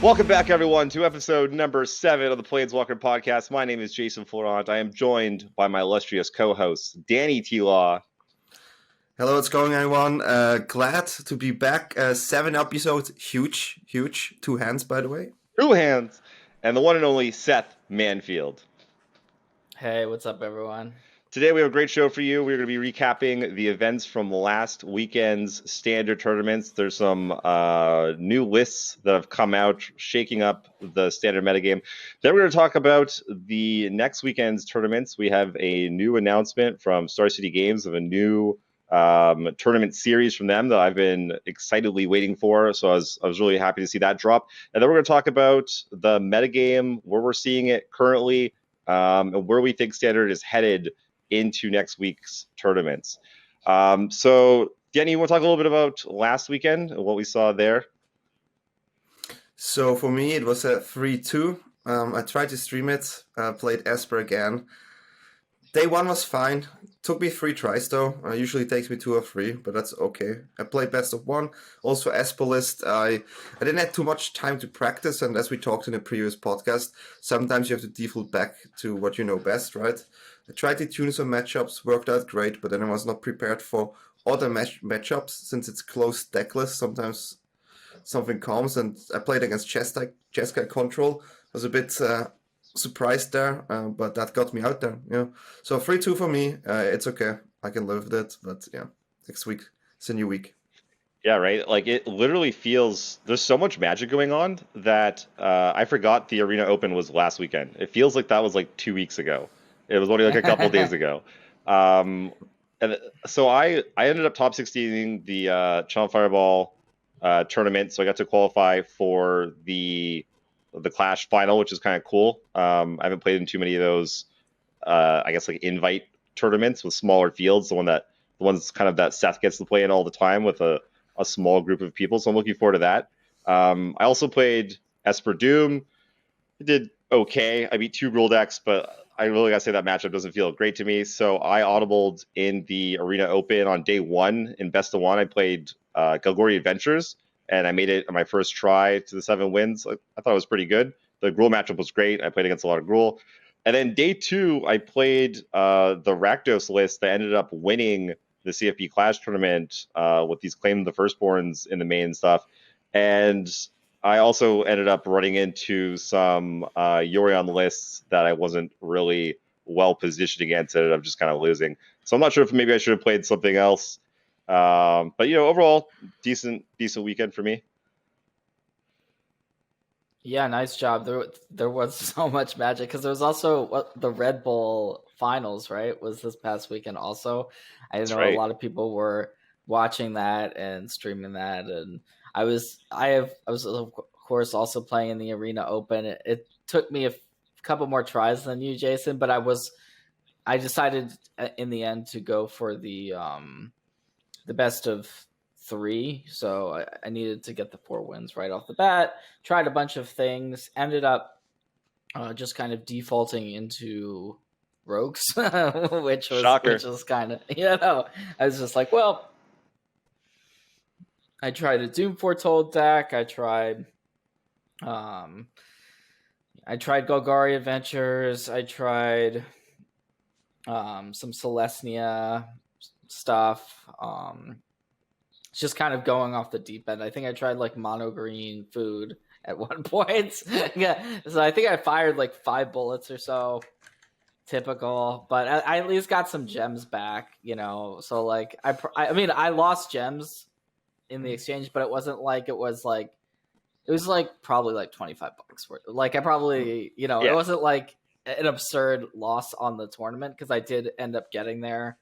Welcome back, everyone, to episode number 7 of the Planeswalker podcast. My name is Jason Florent. I am joined by my illustrious co-host, Danny T-Law. Hello, what's going on, everyone? Glad to be back. 7 episodes, huge. 2 hands, by the way. 2 hands. And the one and only Seth Manfield. Hey, what's up, everyone? Today we have a great show for you. We're going to be recapping the events from last weekend's standard tournaments. There's some new lists that have come out, shaking up the standard metagame. Then we're going to talk about the next weekend's tournaments. We have a new announcement from Star City Games of a new tournament series from them that I've been excitedly waiting for. So I was really happy to see that drop. And then we're going to talk about the metagame, where we're seeing it currently, and where we think standard is headed into next week's tournaments. So, Danny, you want to talk a little bit about last weekend and what we saw there? So for me, it was a 3-2. I tried to stream it, played Esper again. Day 1 was fine. Took me 3 tries though. Usually it takes me 2 or 3, but that's okay. I played best of 1. Also Esper list, I didn't have too much time to practice, and as we talked in a previous podcast, sometimes you have to default back to what you know best, right? I tried to tune some matchups, worked out great, but then I was not prepared for other matchups since it's close decklist. Sometimes something comes, and I played against Cheska Control. I was a bit surprised there, but that got me out there. Yeah, so 3-2 for me. It's okay. I can live with it. But yeah, next week it's a new week. Yeah, right. Like it literally feels there's so much magic going on that I forgot the Arena Open was last weekend. It feels like that was like 2 weeks ago. It was only like a couple days ago. And so I ended up top 16ing the Channel Fireball tournament, so I got to qualify for the Clash final, which is kind of cool. I haven't played in too many of those, I guess, like invite tournaments with smaller fields. The ones kind of that Seth gets to play in all the time with a small group of people. So I'm looking forward to that. I also played Esper Doom. I did okay. I beat 2 Gruul decks, but I really gotta say that matchup doesn't feel great to me. So I audibled in the Arena Open on day 1 in Best of 1. I played Galgori Adventures, and I made it on my first try to the 7 wins. I thought it was pretty good. The Gruul matchup was great. I played against a lot of Gruul. And then day 2, I played the Rakdos list that ended up winning the CFP Clash tournament with these Claim the Firstborns in the main stuff. And I also ended up running into some Yorion lists that I wasn't really well positioned against. Ended up just kind of losing. So I'm not sure if maybe I should have played something else. But overall, decent weekend for me. Yeah, nice job. There was so much magic because there was also the Red Bull finals, right? Was this past weekend also? I know right. A lot of people were watching that and streaming that, and I was of course also playing in the Arena Open. It took me a couple more tries than you, Jason, but I decided in the end to go for the best of 3, so I needed to get the 4 wins right off the bat. Tried a bunch of things, ended up just kind of defaulting into rogues, which was kind of I was just like, well, I tried a Doom Foretold deck. I tried Golgari Adventures. I tried some Celestia stuff. It's just kind of going off the deep end. I think I tried like mono green food at one point. Yeah, so I think I fired like 5 bullets or so. Typical, but I at least got some gems back, So like I mean I lost gems in the exchange, but it wasn't like it was like probably like $25 worth. Like I probably it wasn't like an absurd loss on the tournament because I did end up getting there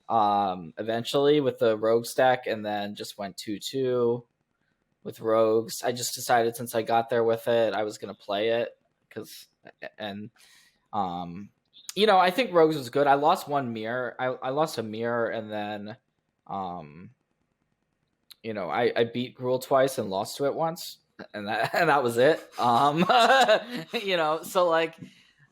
eventually with the rogue stack, and then just went 2-2 with rogues. I just decided since I got there with it, I was gonna play it I think rogues was good. I lost one mirror. I lost a mirror, and then I beat Gruul twice and lost to it once, and that was it. So like.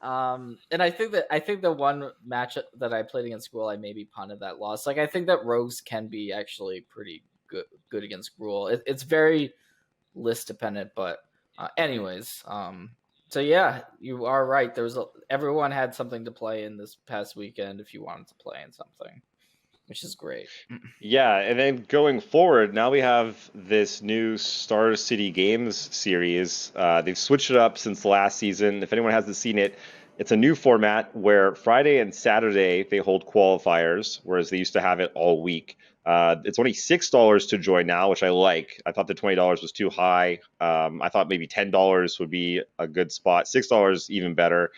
And I think the one match that I played against Gruul, I maybe punted that loss. Like I think that rogues can be actually pretty good against Gruul. It's very list dependent, but Anyways, so yeah, you are right. Everyone had something to play in this past weekend if you wanted to play in something, which is great. Yeah, and then going forward, now we have this new Star City Games series. They've switched it up since last season. If anyone hasn't seen it, it's a new format where Friday and Saturday they hold qualifiers, whereas they used to have it all week. It's only $6 to join now, which I like. I thought the $20 was too high. I thought maybe $10 would be a good spot. $6 even better.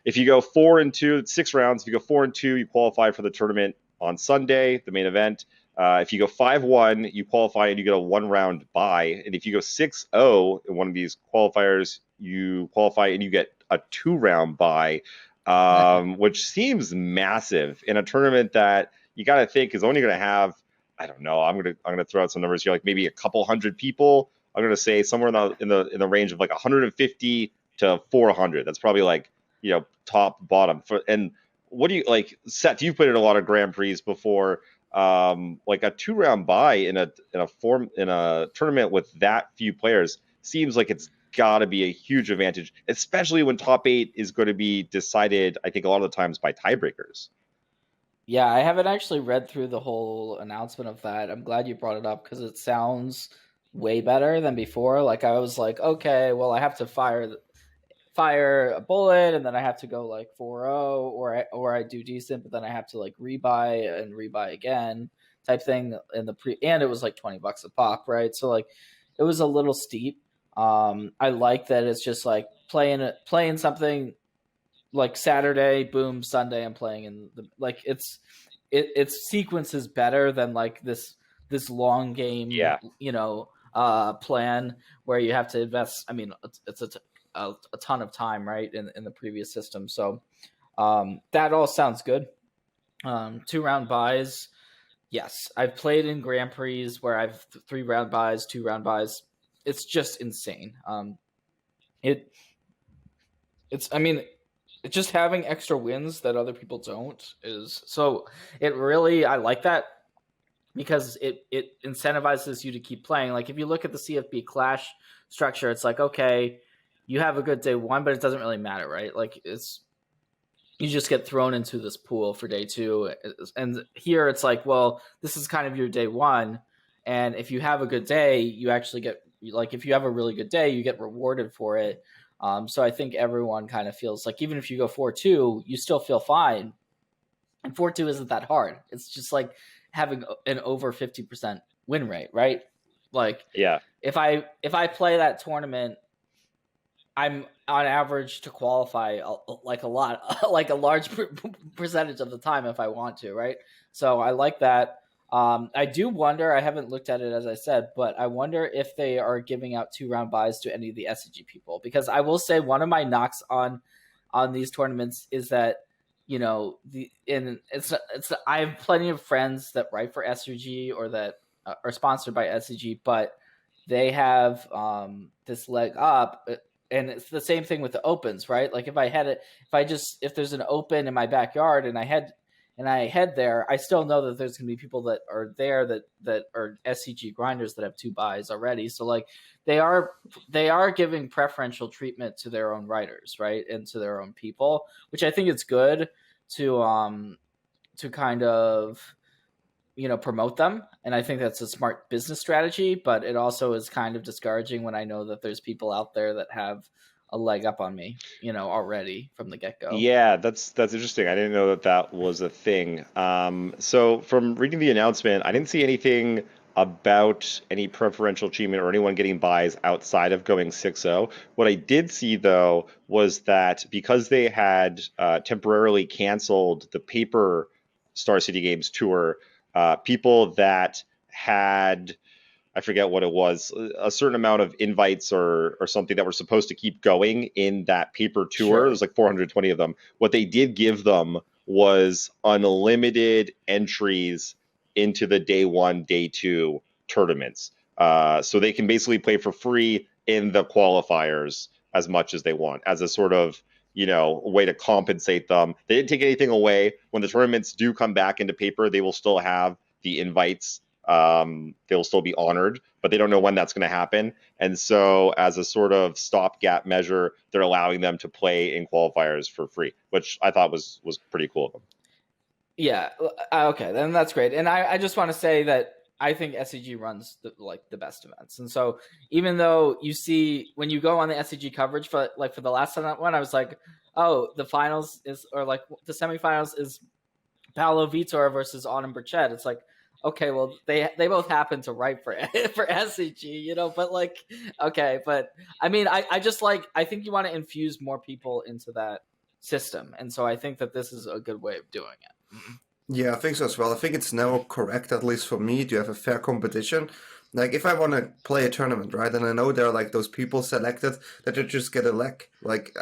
If you go 4-2, it's 6 rounds. If you go 4-2, you qualify for the tournament on Sunday, the main event. If you go 5-1, you qualify and you get a 1 round bye. And if you go 6-0 in one of these qualifiers, you qualify and you get a 2 round bye, which seems massive in a tournament that you got to think is only going to have, I don't know, I'm gonna throw out some numbers here, like maybe a couple hundred people. I'm gonna say somewhere in the range of like 150 to 400. That's probably like, top bottom for. And what do you like, Seth? You've played in a lot of Grand Prix before. Like a 2 round bye in a tournament with that few players seems like it's got to be a huge advantage, especially when top eight is going to be decided, I think, a lot of the times by tiebreakers. Yeah, I haven't actually read through the whole announcement of that. I'm glad you brought it up because it sounds way better than before. Like I was like, okay, well, I have to fire a bullet and then I have to go like 4-0 or I do decent, but then I have to like rebuy and rebuy again type thing in the and it was like $20 a pop, right? So like it was a little steep. I like that it's just like playing something like Saturday, boom, Sunday I'm playing in the like its sequence is better than like this long game, Yeah. plan where you have to invest. I mean, it's a ton of time, right, in the previous system. So that all sounds good. 2 round buys. Yes, I've played in Grand Prix where I've 3 round buys, 2 round buys. It's just insane. It it's I mean it's just having extra wins that other people don't is so it really I like that because it incentivizes you to keep playing. Like if you look at the CFB Clash structure, it's like okay, you have a good day one, but it doesn't really matter, right? Like it's you just get thrown into this pool for day two, and here it's like, well, this is kind of your day one, and if you have a good day, you actually get like if you have a really good day, you get rewarded for it. So I think everyone kind of feels like even if you go 4-2, you still feel fine, and 4-2 isn't that hard. It's just like having an over 50% win rate, right? Like Yeah. if I play that tournament, I'm on average to qualify like a lot, like a large percentage of the time if I want to, right? So I like that. I do wonder. I haven't looked at it as I said, but I wonder if they are giving out 2 round buys to any of the SCG people because I will say one of my knocks on these tournaments is that I have plenty of friends that write for SCG or that are sponsored by SCG, but they have this leg up and it's the same thing with the opens, right? Like if there's an open in my backyard and I head there, I still know that there's going to be people that are there that are SCG grinders that have 2 buys already. So like they are giving preferential treatment to their own writers, right, and to their own people, which I think is good to kind of promote them, and I think that's a smart business strategy, but it also is kind of discouraging when I know that there's people out there that have a leg up on me already from the get-go. Yeah, that's interesting. I didn't know that that was a thing. So from reading the announcement, I didn't see anything about any preferential treatment or anyone getting buys outside of going 6-0. What I did see though was that because they had temporarily canceled the paper Star City Games tour, people that had, I forget what it was, a certain amount of invites or something that were supposed to keep going in that paper tour. Sure. There's like 420 of them. What they did give them was unlimited entries into the day one, day two tournaments. So they can basically play for free in the qualifiers as much as they want as a sort of, way to compensate them. They didn't take anything away. When the tournaments do come back into paper, they will still have the invites they'll still be honored, but they don't know when that's going to happen. And so, as a sort of stopgap measure, they're allowing them to play in qualifiers for free, which I thought was pretty cool of them. Yeah. Okay. Then that's great. And I just want to say that I think SCG runs the best events. And so even though you see when you go on the SCG coverage for the last one, I was like, oh, the finals is or like the semifinals is Paolo Vitor versus Autumn Burchett. It's like, okay, well they both happen to write for for SCG, but like, okay, but I mean, I just like I think you want to infuse more people into that system, and so I think that this is a good way of doing it. Yeah, I think so as well. I think it's now correct, at least for me, to have a fair competition. Like, if I want to play a tournament, right, and I know there are like those people selected that they just get a leg. Like,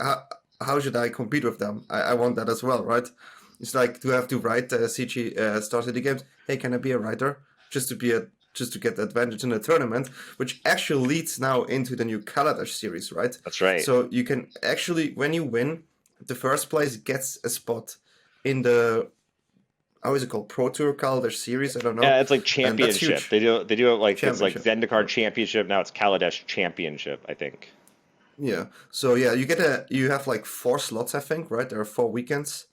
how should I compete with them? I want that as well, right? It's like to have to write CG Star City Games. Hey, can I be a writer just to get the advantage in the tournament, which actually leads now into the new Kaladesh series, right? That's right. So you can actually, when you win, the first place gets a spot in the how is it called? Pro Tour Kaladesh series? I don't know. Yeah, it's like And that's championship. huge. They do it like it's like Championship. Zendikar Championship. Now it's Kaladesh Championship, I think. Yeah. So yeah, you have like 4 slots, I think, right? There are 4 weekends.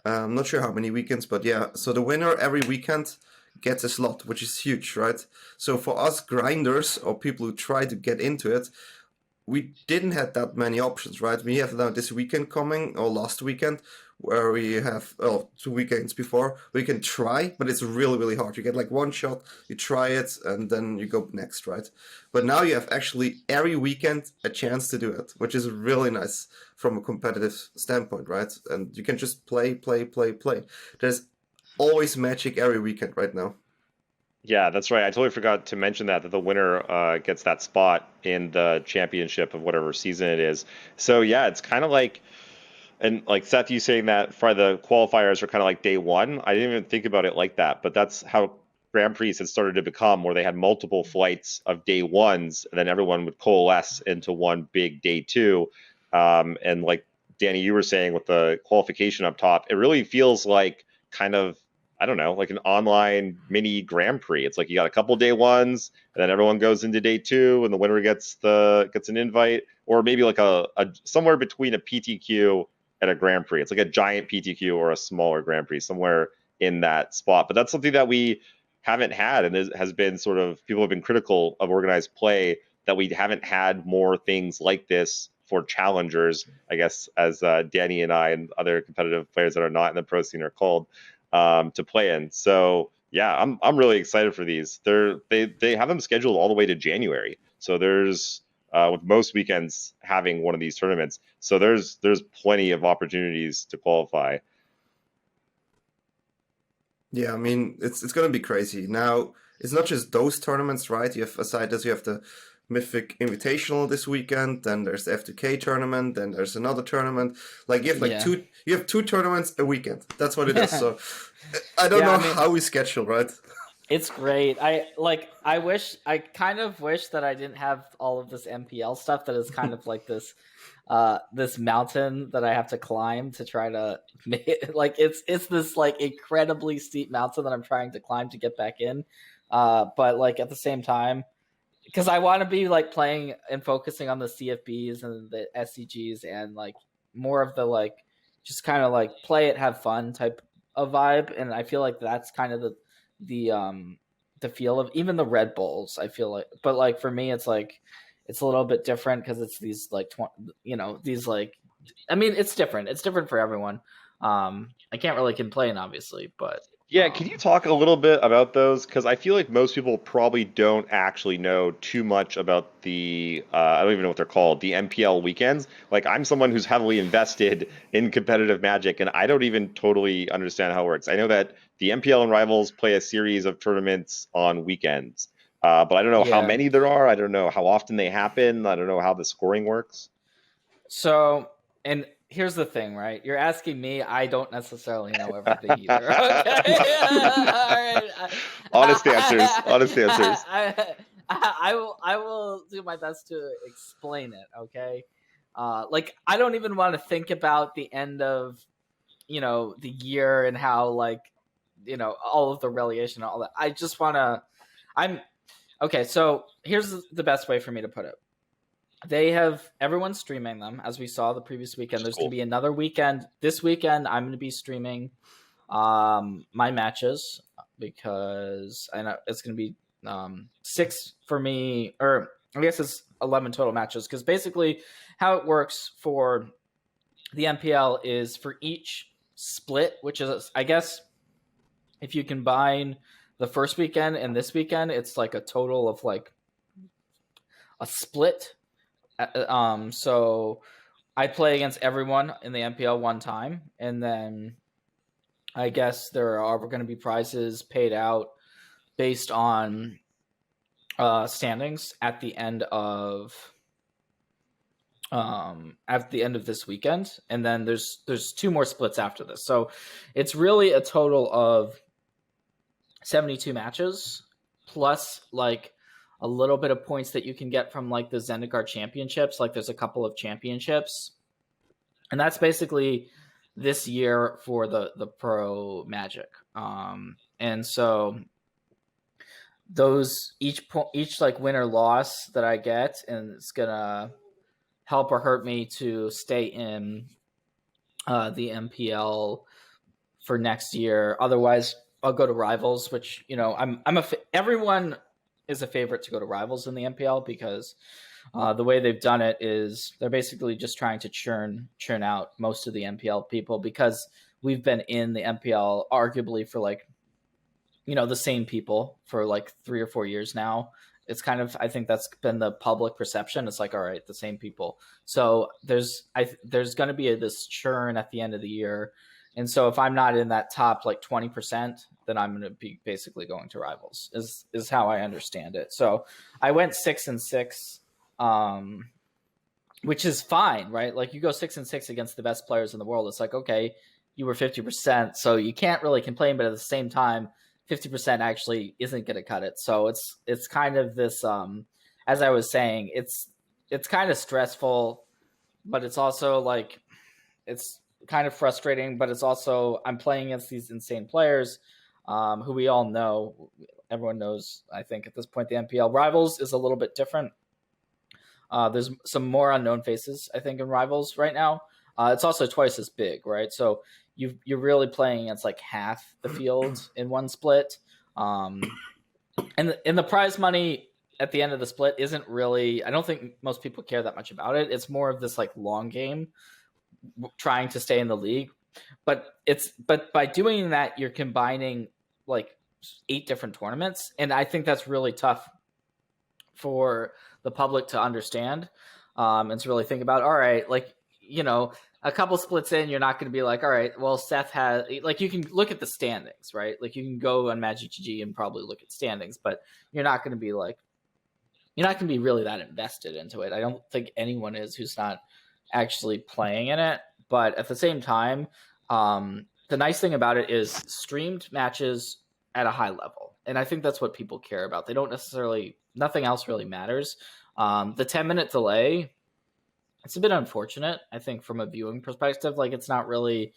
I'm not sure how many weekends, but yeah. So the winner every weekend gets a slot, which is huge, right? So for us grinders or people who try to get into it, we didn't have that many options, right? We have now this weekend coming, or last weekend, where we have 2 weekends before we can try, but it's really really hard. You get like one shot, you try it, and then you go next, right? But now you have actually every weekend a chance to do it, which is really nice from a competitive standpoint, right? And you can just play, play, play, play. There's always magic every weekend right now. Yeah, that's right. I totally forgot to mention that the winner gets that spot in the championship of whatever season it is. So yeah, it's kind of like, and like Seth, you saying that for the qualifiers are kind of like day one. I didn't even think about it like that, but that's how Grand Prix had started to become, where they had multiple flights of day ones, and then everyone would coalesce into one big day two. And like Danny, you were saying with the qualification up top, it really feels like kind of, I don't know, like an online mini Grand Prix. It's like you got a couple day ones, and then everyone goes into day two, and the winner gets an invite, or maybe like a somewhere between a PTQ and a Grand Prix. It's like a giant PTQ or a smaller Grand Prix, somewhere in that spot. But that's something that we haven't had, and has been sort of, people have been critical of organized play, that we haven't had more things like this for challengers, I guess, as Danny and I and other competitive players that are not in the pro scene are called, to play in. So yeah, I'm really excited for these. They have them scheduled all the way to January. So there's with most weekends having one of these tournaments. So there's plenty of opportunities to qualify. Yeah, I mean it's gonna be crazy. Now it's not just those tournaments, right? You have aside this, you have the Mythic Invitational this weekend. Then there's the F2K tournament. Then there's another tournament. Like you have like Yeah. you have 2 tournaments a weekend. That's what it is. So I don't Yeah, know I mean- how we schedule, right? It's great. I kind of wish that I didn't have all of this MPL stuff that is kind of like this mountain that I have to climb to try to make it, like it's this like incredibly steep mountain that I'm trying to climb to get back in. But like at the same time, because I want to be like playing and focusing on the CFBs and the SCGs and like more of the like just kind of like play it, have fun type of vibe. And I feel like that's kind of the feel of even the Red Bulls. I feel like, but like for me, it's like it's a little bit different because it's these like these like, I mean, it's different. It's different for everyone. I can't really complain, obviously, but Yeah, can you talk a little bit about those? Because I feel like most people probably don't actually know too much about the, I don't even know what they're called, the MPL weekends. Like, I'm someone who's heavily invested in competitive Magic, and I don't even totally understand how it works. I know that the MPL and Rivals play a series of tournaments on weekends, but I don't know how yeah. many there are. I don't know how often they happen. I don't know how the scoring works. So, and here's the thing, right? You're asking me. I don't necessarily know everything either. Okay. All right. Honest answers. Honest answers. I will do my best to explain it. Okay. Like I don't even want to think about the end of the year and how like all of the relegation and all that. I just want to I'm okay. So here's the best way for me to put it. They have everyone's streaming them, as we saw the previous weekend. There's going to be another weekend. This weekend, I'm going to be streaming my matches because I know it's going to be 6 for me, or I guess it's 11 total matches. Because basically, how it works for the MPL is for each split, which is, I guess, if you combine the first weekend and this weekend, it's like a total of like a split. So I play against everyone in the MPL one time, and then I guess there are going to be prizes paid out based on standings at the end of this weekend, and then there's 2 more splits after this. So it's really a total of 72 matches plus like a little bit of points that you can get from like the Zendikar championships. Like there's a couple of championships, and that's basically this year for the pro Magic. And so those each like win or loss that I get, and it's gonna help or hurt me to stay in the MPL for next year. Otherwise, I'll go to Rivals, which, you know, everyone is a favorite to go to Rivals in the MPL because the way they've done it is they're basically just trying to churn out most of the MPL people, because we've been in the MPL arguably for like, you know, the same people for like 3 or 4 years now. It's kind of, I think that's been the public perception. It's like, all right, the same people. So there's going to be this churn at the end of the year. And so if I'm not in that top like 20%, then I'm going to be basically going to Rivals is how I understand it. So I went 6-6, which is fine, right? Like you go 6-6 against the best players in the world. It's like, okay, you were 50%, so you can't really complain, but at the same time, 50% actually isn't going to cut it. So it's kind of this, as I was saying, it's kind of stressful, but it's also like, it's kind of frustrating, but it's also, I'm playing against these insane players who we all know. Everyone knows, I think at this point, the MPL Rivals is a little bit different. There's some more unknown faces, I think, in Rivals right now. It's also twice as big, right? So you're really playing against like half the field in one split. And the prize money at the end of the split isn't really, I don't think most people care that much about it. It's more of this like long game trying to stay in the league. But by doing that, you're combining like 8 different tournaments. And I think that's really tough for the public to understand and to really think about. All right, like, you know, a couple splits in, you're not going to be like, all right, well, Seth has, like, you can look at the standings, right? Like you can go on Magic GG and probably look at standings, but you're not going to be like, you're not going to be really that invested into it. I don't think anyone is who's not actually playing in it. But at the same time, the nice thing about it is streamed matches at a high level. And I think that's what people care about. They don't necessarily, nothing else really matters. The 10-minute delay, it's a bit unfortunate, I think, from a viewing perspective. Like it's not really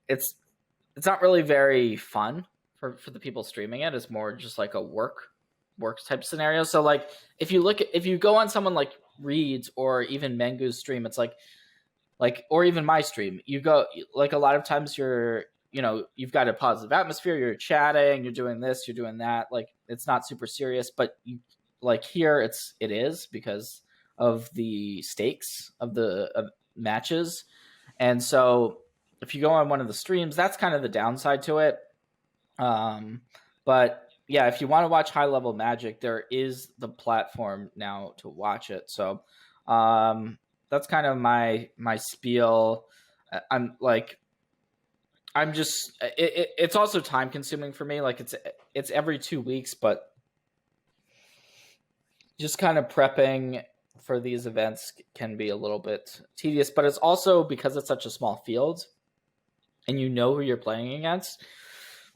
very fun for the people streaming it. It's more just like a work type scenario. So like if you go on someone like Reed's or even Mengu's stream, it's like or even my stream, you go, like a lot of times you're, you know, you've got a positive atmosphere, you're chatting, you're doing this, you're doing that. Like it's not super serious, but you, like here it is because of the stakes of the matches. And so if you go on one of the streams, that's kind of the downside to it. But yeah, if you want to watch high level Magic, there is the platform now to watch it. So that's kind of my spiel. It's also time consuming for me. Like it's every 2 weeks, but just kind of prepping for these events can be a little bit tedious, but it's also because it's such a small field and you know who you're playing against.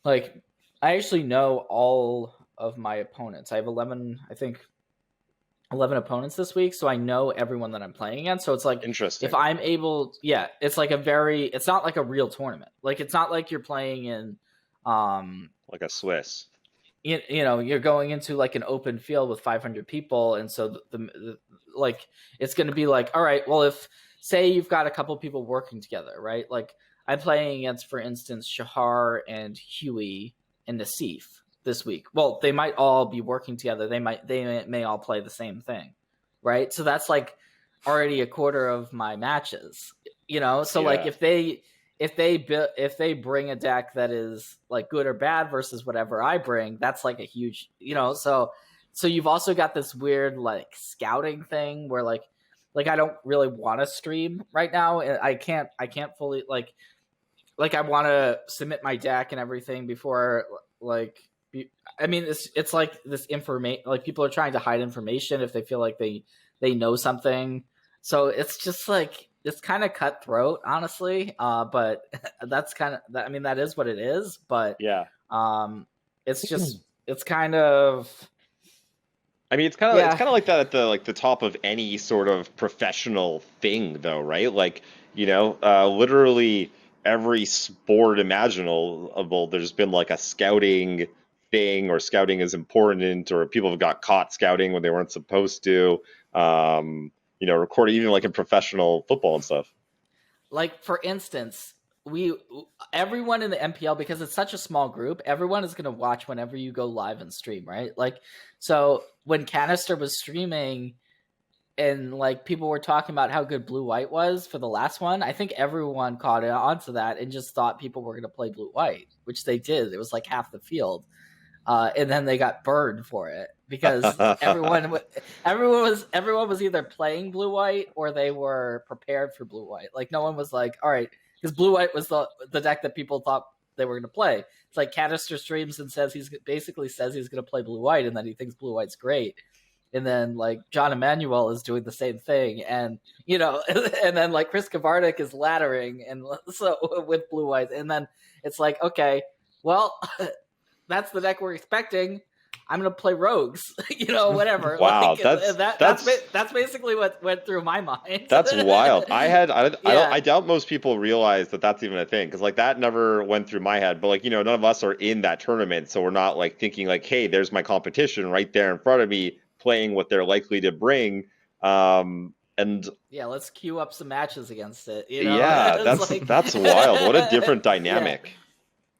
Like I actually know all of my opponents. I have 11 opponents this week, so I know everyone that I'm playing against. So it's like, interesting. If I'm able, yeah, it's like it's not like a real tournament. Like it's not like you're playing in like a Swiss. you know, you're going into like an open field with 500 people, and so like it's going to be like, all right, well, if say you've got a couple people working together, right? Like I'm playing against, for instance, Shahar and Huey and Nassif this week. Well, they might all be working together. They may all play the same thing, right? So that's like already a quarter of my matches, you know. So like Yeah. if they bring a deck that is like good or bad versus whatever I bring, that's like a huge, you know. So you've also got this weird like scouting thing where like I don't really want to stream right now, and I can't fully like I want to submit my deck and everything before like I mean it's like this information, like people are trying to hide information if they feel like they know something. So it's just like it's kind of cutthroat, honestly. But that's kind of I mean that is what it is. But Yeah. it's just it's kind of I mean, it's yeah. kind of like that at the top of any sort of professional thing, though, right? Like, literally every sport imaginable, there's been like a scouting thing, or scouting is important, or people have got caught scouting when they weren't supposed to. Recording even like in professional football and stuff. Like for instance, we everyone in the MPL, because it's such a small group, everyone is going to watch whenever you go live and stream, right? Like so when Canister was streaming and like people were talking about how good blue white was for the last one, I think everyone caught on to that and just thought people were going to play blue white, which they did. It was like half the field. And then they got burned for it because everyone was either playing blue white or they were prepared for blue white. Like no one was like, all right, because blue white was the deck that people thought they were going to play. It's like Canister streams and basically says he's going to play blue white, and then he thinks blue white's great. And then like John Emmanuel is doing the same thing, and and then like Chris Kavardik is laddering, and so with blue white, and then it's like, okay, well, that's the deck we're expecting. I'm gonna play rogues, whatever. Wow, Like that's that's basically what went through my mind. That's wild. Yeah, I doubt most people realize that that's even a thing, because like that never went through my head. But like, none of us are in that tournament, so we're not like thinking like, hey, there's my competition right there in front of me playing what they're likely to bring. And yeah. Let's queue up some matches against it. yeah, It's like, that's wild. What a different yeah, dynamic.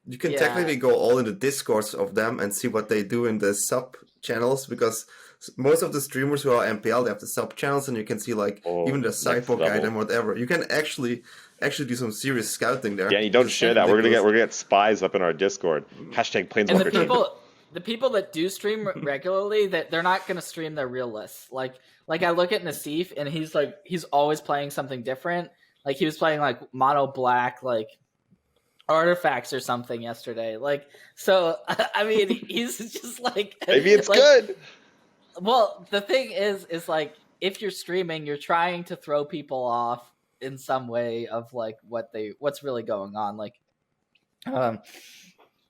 You can yeah, technically go all in the discords of them and see what they do in the sub channels, because most of the streamers who are MPL, they have the sub channels, and you can see like Oh, even the next sideboard guide level. and whatever. You can actually do some serious scouting there, Danny, which don't is share that. ridiculous. We're gonna get spies up in our Discord. Hashtag and Planeswalker team. the people that do stream regularly, that they're not going to stream their real lists. Like I look at Nassif, and he's always playing something different. Like he was playing like mono black, like artifacts or something yesterday. Like so, I mean, he's just like Maybe it's like. good. Well, the thing is like if you're streaming, you're trying to throw people off in some way of like what's really going on. Like,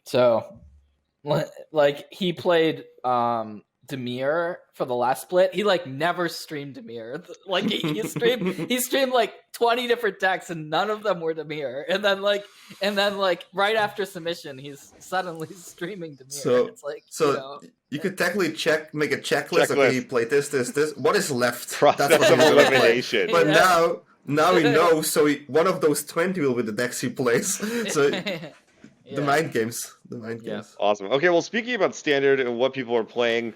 so like he played Demir for the last split. He like never streamed Demir. Like he streamed like 20 different decks, and none of them were Demir. And then like right after submission, he's suddenly streaming Demir. So It's like, you could technically make a checklist. Okay, he played this. What is left? Process what of he will play. elimination. But Yeah. now he knows. So one of those 20 will be the decks he plays. So the mind games. Awesome. Okay, well, speaking about standard and what people are playing,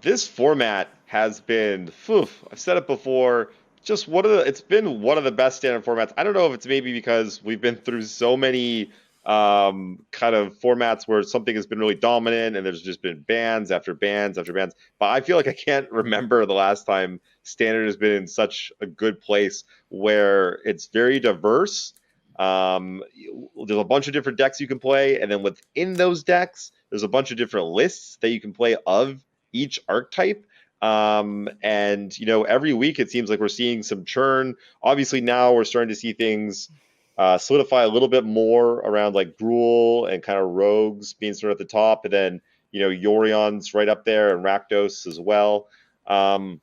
this format has been, I've said it before, it's been one of the best standard formats. I don't know if it's maybe because we've been through so many kind of formats where something has been really dominant and there's just been bans after bans after bans. But I feel like I can't remember the last time standard has been in such a good place where it's very diverse. There's a bunch of different decks you can play, and then within those decks, there's a bunch of different lists that you can play of each archetype. And every week it seems like we're seeing some churn. Obviously, now we're starting to see things solidify a little bit more around like Gruul and kind of rogues being sort of at the top, and then Yorion's right up there, and Rakdos as well. I'm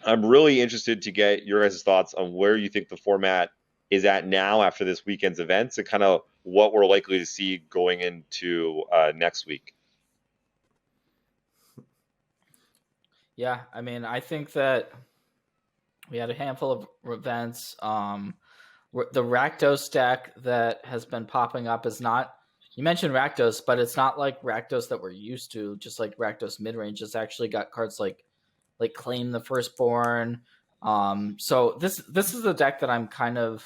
really interested to get your guys' thoughts on where you think the format is at now after this weekend's events, and kind of what we're likely to see going into next week. Yeah, I mean, I think that we had a handful of events. The Rakdos deck that has been popping up is not. You mentioned Rakdos, but it's not like Rakdos that we're used to. Just like Rakdos mid range, it's actually got cards like Claim the Firstborn. So this is the deck that I'm kind of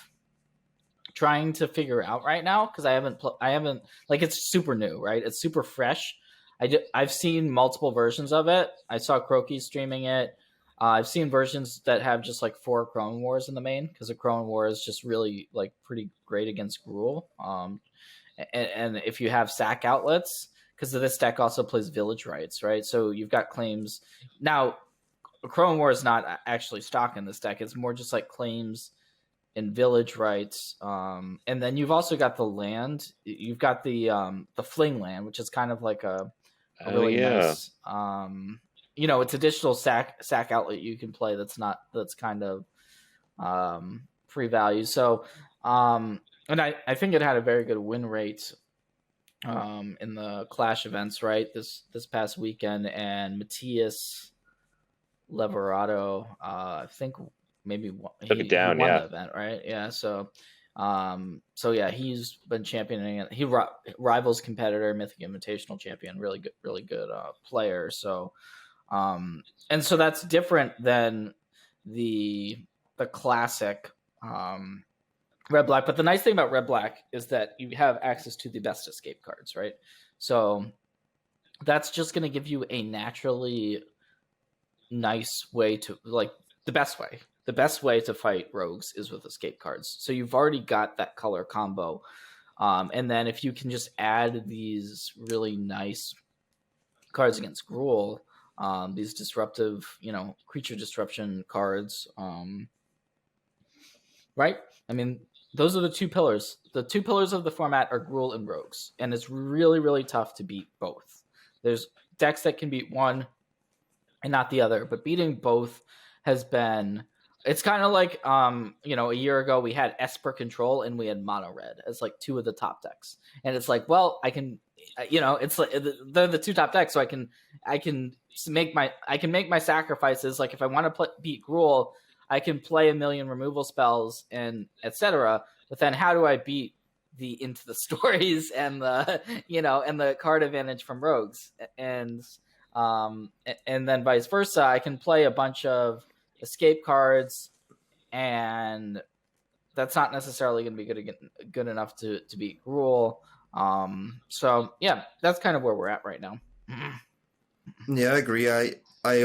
trying to figure out right now because I haven't like it's super new, right? It's super fresh. I've seen multiple versions of it. I saw Croaky streaming it. I've seen versions that have just like 4 Crone Wars in the main because the Crone War is just really like pretty great against Gruul. And if you have sack outlets, because this deck also plays Village Rights, right? So you've got claims. Now, Crone War is not actually stock in this deck. It's more just like claims and Village Rights. And then you've also got the land. You've got the Fling land, which is kind of like a Oh really yeah. nice it's a digital sack outlet you can play that's kind of free value. So and I think it had a very good win rate in the Clash events, right? This past weekend, and Matthias Leverato, I think maybe Took it he down, won yeah. the event, right? Yeah, so yeah, he's been championing it. He rivals competitor, Mythic Invitational champion, really good player. So and so that's different than the classic red black. But the nice thing about red black is that you have access to the best escape cards, right? So that's just going to give you a naturally nice way to like the best way to fight rogues is with escape cards. So you've already got that color combo, and then if you can just add these really nice cards against Gruul, these disruptive, creature disruption cards, right? I mean, those are the two pillars. The two pillars of the format are Gruul and Rogues, and it's really, really tough to beat both. There's decks that can beat one and not the other, but beating both has been. It's kind of like, a year ago we had Esper Control and we had Mono Red as like two of the top decks, and it's like, well, I can, it's like they're the two top decks, so I can make my sacrifices. Like if I want to beat Gruul, I can play a million removal spells and etc. But then how do I beat the Into the Stories and the and the card advantage from Rogues and then vice versa? I can play a bunch of escape cards, and that's not necessarily going to be good enough to beat Gruul. So yeah, that's kind of where we're at right now. Yeah, I agree. I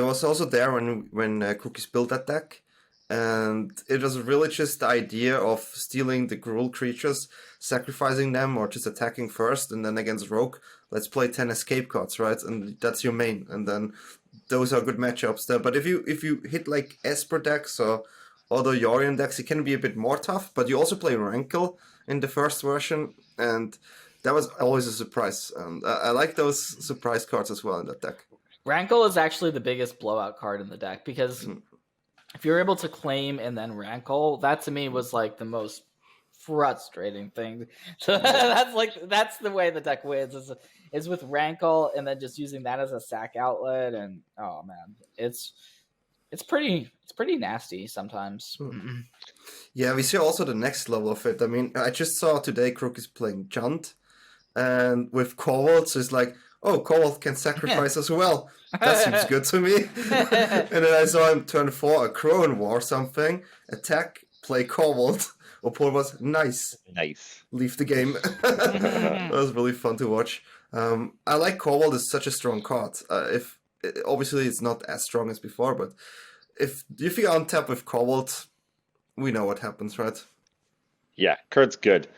was also there when Cookies built that deck, and it was really just the idea of stealing the Gruul creatures, sacrificing them, or just attacking first, and then against Rogue, let's play 10 escape cards, right? And that's your main, and then those are good matchups there. But if you hit like Esper decks or other Yorion decks, it can be a bit more tough. But you also play Rankle in the first version, and that was always a surprise. And I like those surprise cards as well in that deck. Rankle is actually the biggest blowout card in the deck because if you're able to claim and then Rankle, that to me was like the most frustrating thing. So that's the way the deck wins is with Rankle and then just using that as a sack outlet, and oh man, it's pretty nasty sometimes. Yeah, we see also the next level of it. I mean, I just saw today Crook is playing Junt, and with Cobalt, so it's like, oh, Cobalt can sacrifice as well. That seems good to me. And then I saw him turn 4 a Crone War something, attack, play Cobalt. Opal was nice. Leave the game. That was really fun to watch. I like Cobalt is such a strong card. If obviously it's not as strong as before, but if you untap with Cobalt, we know what happens, right? Yeah, Kurt's good.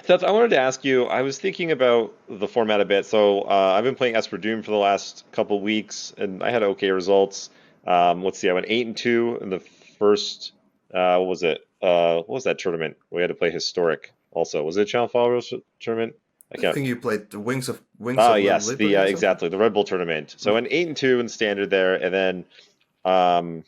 Seth, I wanted to ask you, I was thinking about the format a bit. So I've been playing Esper Doom for the last couple weeks, and I had okay results. Let's see, I went 8-2 in the first, what was it? What was that tournament? We had to play Historic also. Was it a Channel Followers tournament? I think you played the Wings of yes, Liberty exactly, the Red Bull tournament. So I went 8-2 in standard there, and then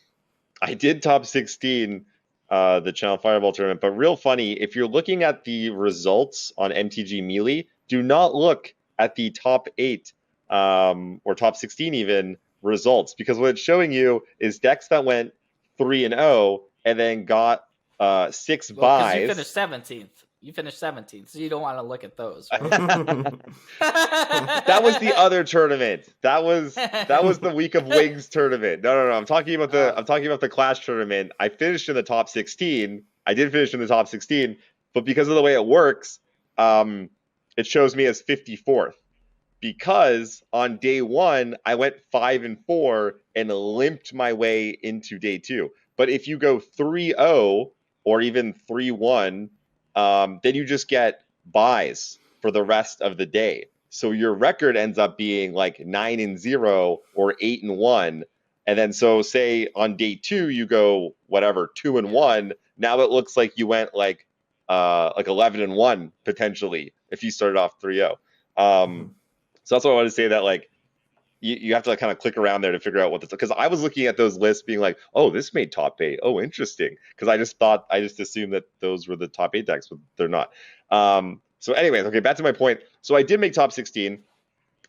I did top 16 the Channel Fireball tournament. But real funny, if you're looking at the results on MTG Melee, do not look at the top 8 or top 16 even results, because what it's showing you is decks that went 3-0 and then got 6 Well, because you buys. finished 17th. You finished 17th, so you don't want to look at those. That was the other tournament. That was the week of Wings tournament. No. I'm talking about the Clash tournament. I finished in the top 16. I did finish in the top 16, but because of the way it works, it shows me as 54th. Because on day 1 I went 5-4 and limped my way into day 2. But if you go 3-0 or even 3-1, then you just get buys for the rest of the day. So your record ends up being like 9-0 or 8-1. And then so say on day 2 you go whatever 2-1. Now it looks like you went like 11-1 potentially if you started off 3-0. So that's what I wanted to say, that like you have to like kind of click around there to figure out what this, because I was looking at those lists being like, oh, this made top 8. Oh, interesting. Because I just assumed that those were the top 8 decks, but they're not. So anyways, okay, back to my point. So I did make top 16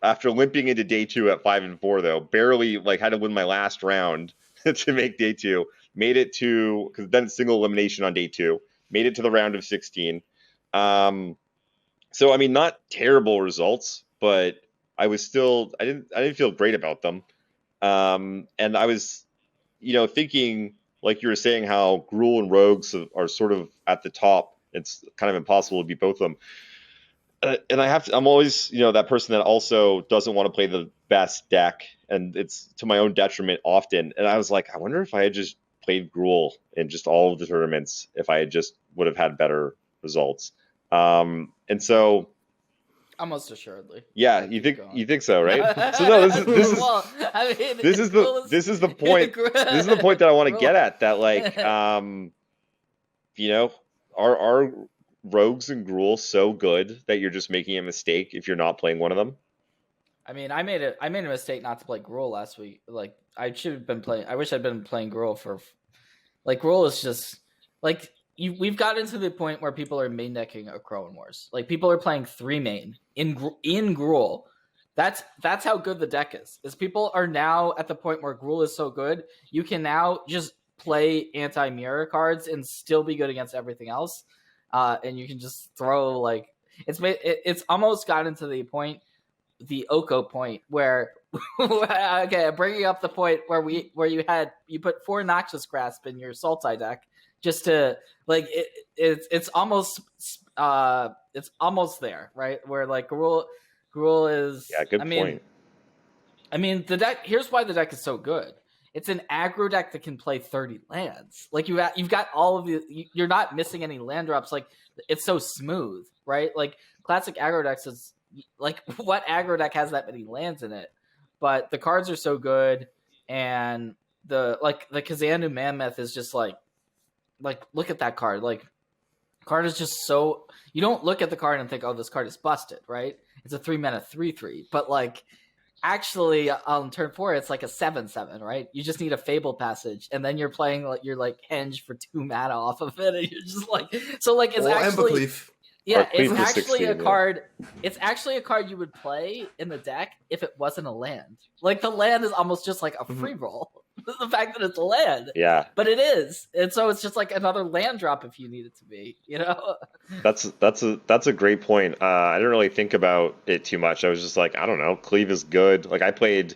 after limping into day 2 at 5-4 though. Barely like had to win my last round to make day 2. Made it to, because then single elimination on day 2. Made it to the round of 16. So I mean, not terrible results, but I didn't feel great about them. And I was, thinking, like you were saying, how Gruul and Rogues are sort of at the top. It's kind of impossible to beat both of them. And I'm always, that person that also doesn't want to play the best deck, and it's to my own detriment often. And I was like, I wonder if I had just played Gruul in just all of the tournaments, if I had just would have had better results. And so, almost assuredly. yeah, you think so, right? So no, this is well, I mean, this is the point. This is the point that I want to get at. That like, are Rogues and Gruul so good that you're just making a mistake if you're not playing one of them? I mean, I made a mistake not to play Gruul last week. Like, I should have been playing. I wish I'd been playing Gruul for. Like, Gruul is just like we've gotten to the point where people are main decking a Crowan Wars. Like, people are playing 3 main in Gruul. That's how good the deck is. Is people are now at the point where Gruul is so good, you can now just play anti-mirror cards and still be good against everything else. And you can just throw like it's almost gotten to the point, the Oko point, where okay, I'm bringing up the point where you put 4 Noxious Grasp in your Sultai deck just to like it's almost there, right? Where like Gruul is, good point. I mean the deck. Here's why the deck is so good. It's an aggro deck that can play 30 lands. Like you've got all of you're not missing any land drops. Like it's so smooth, right? Like classic aggro decks is like, what aggro deck has that many lands in it? But the cards are so good, and the Kazandu Mammoth is just like look at that card. Like, card is just so, you don't look at the card and think, oh, this card is busted, right? It's a 3-mana 3/3, but like, actually on turn 4 it's like a 7/7, right? You just need a Fable Passage, and then you're playing like you're like henge for 2 mana off of it, and you're just like, so like it's actually Embercleave. it's actually a card. It's actually a card you would play in the deck if it wasn't a land. Like, the land is almost just like a free roll. The fact that it's a land, but it is, and so it's just like another land drop if you need it to be. That's a great point. I didn't really think about it too much. I was just like, I don't know, Cleave is good. Like, I played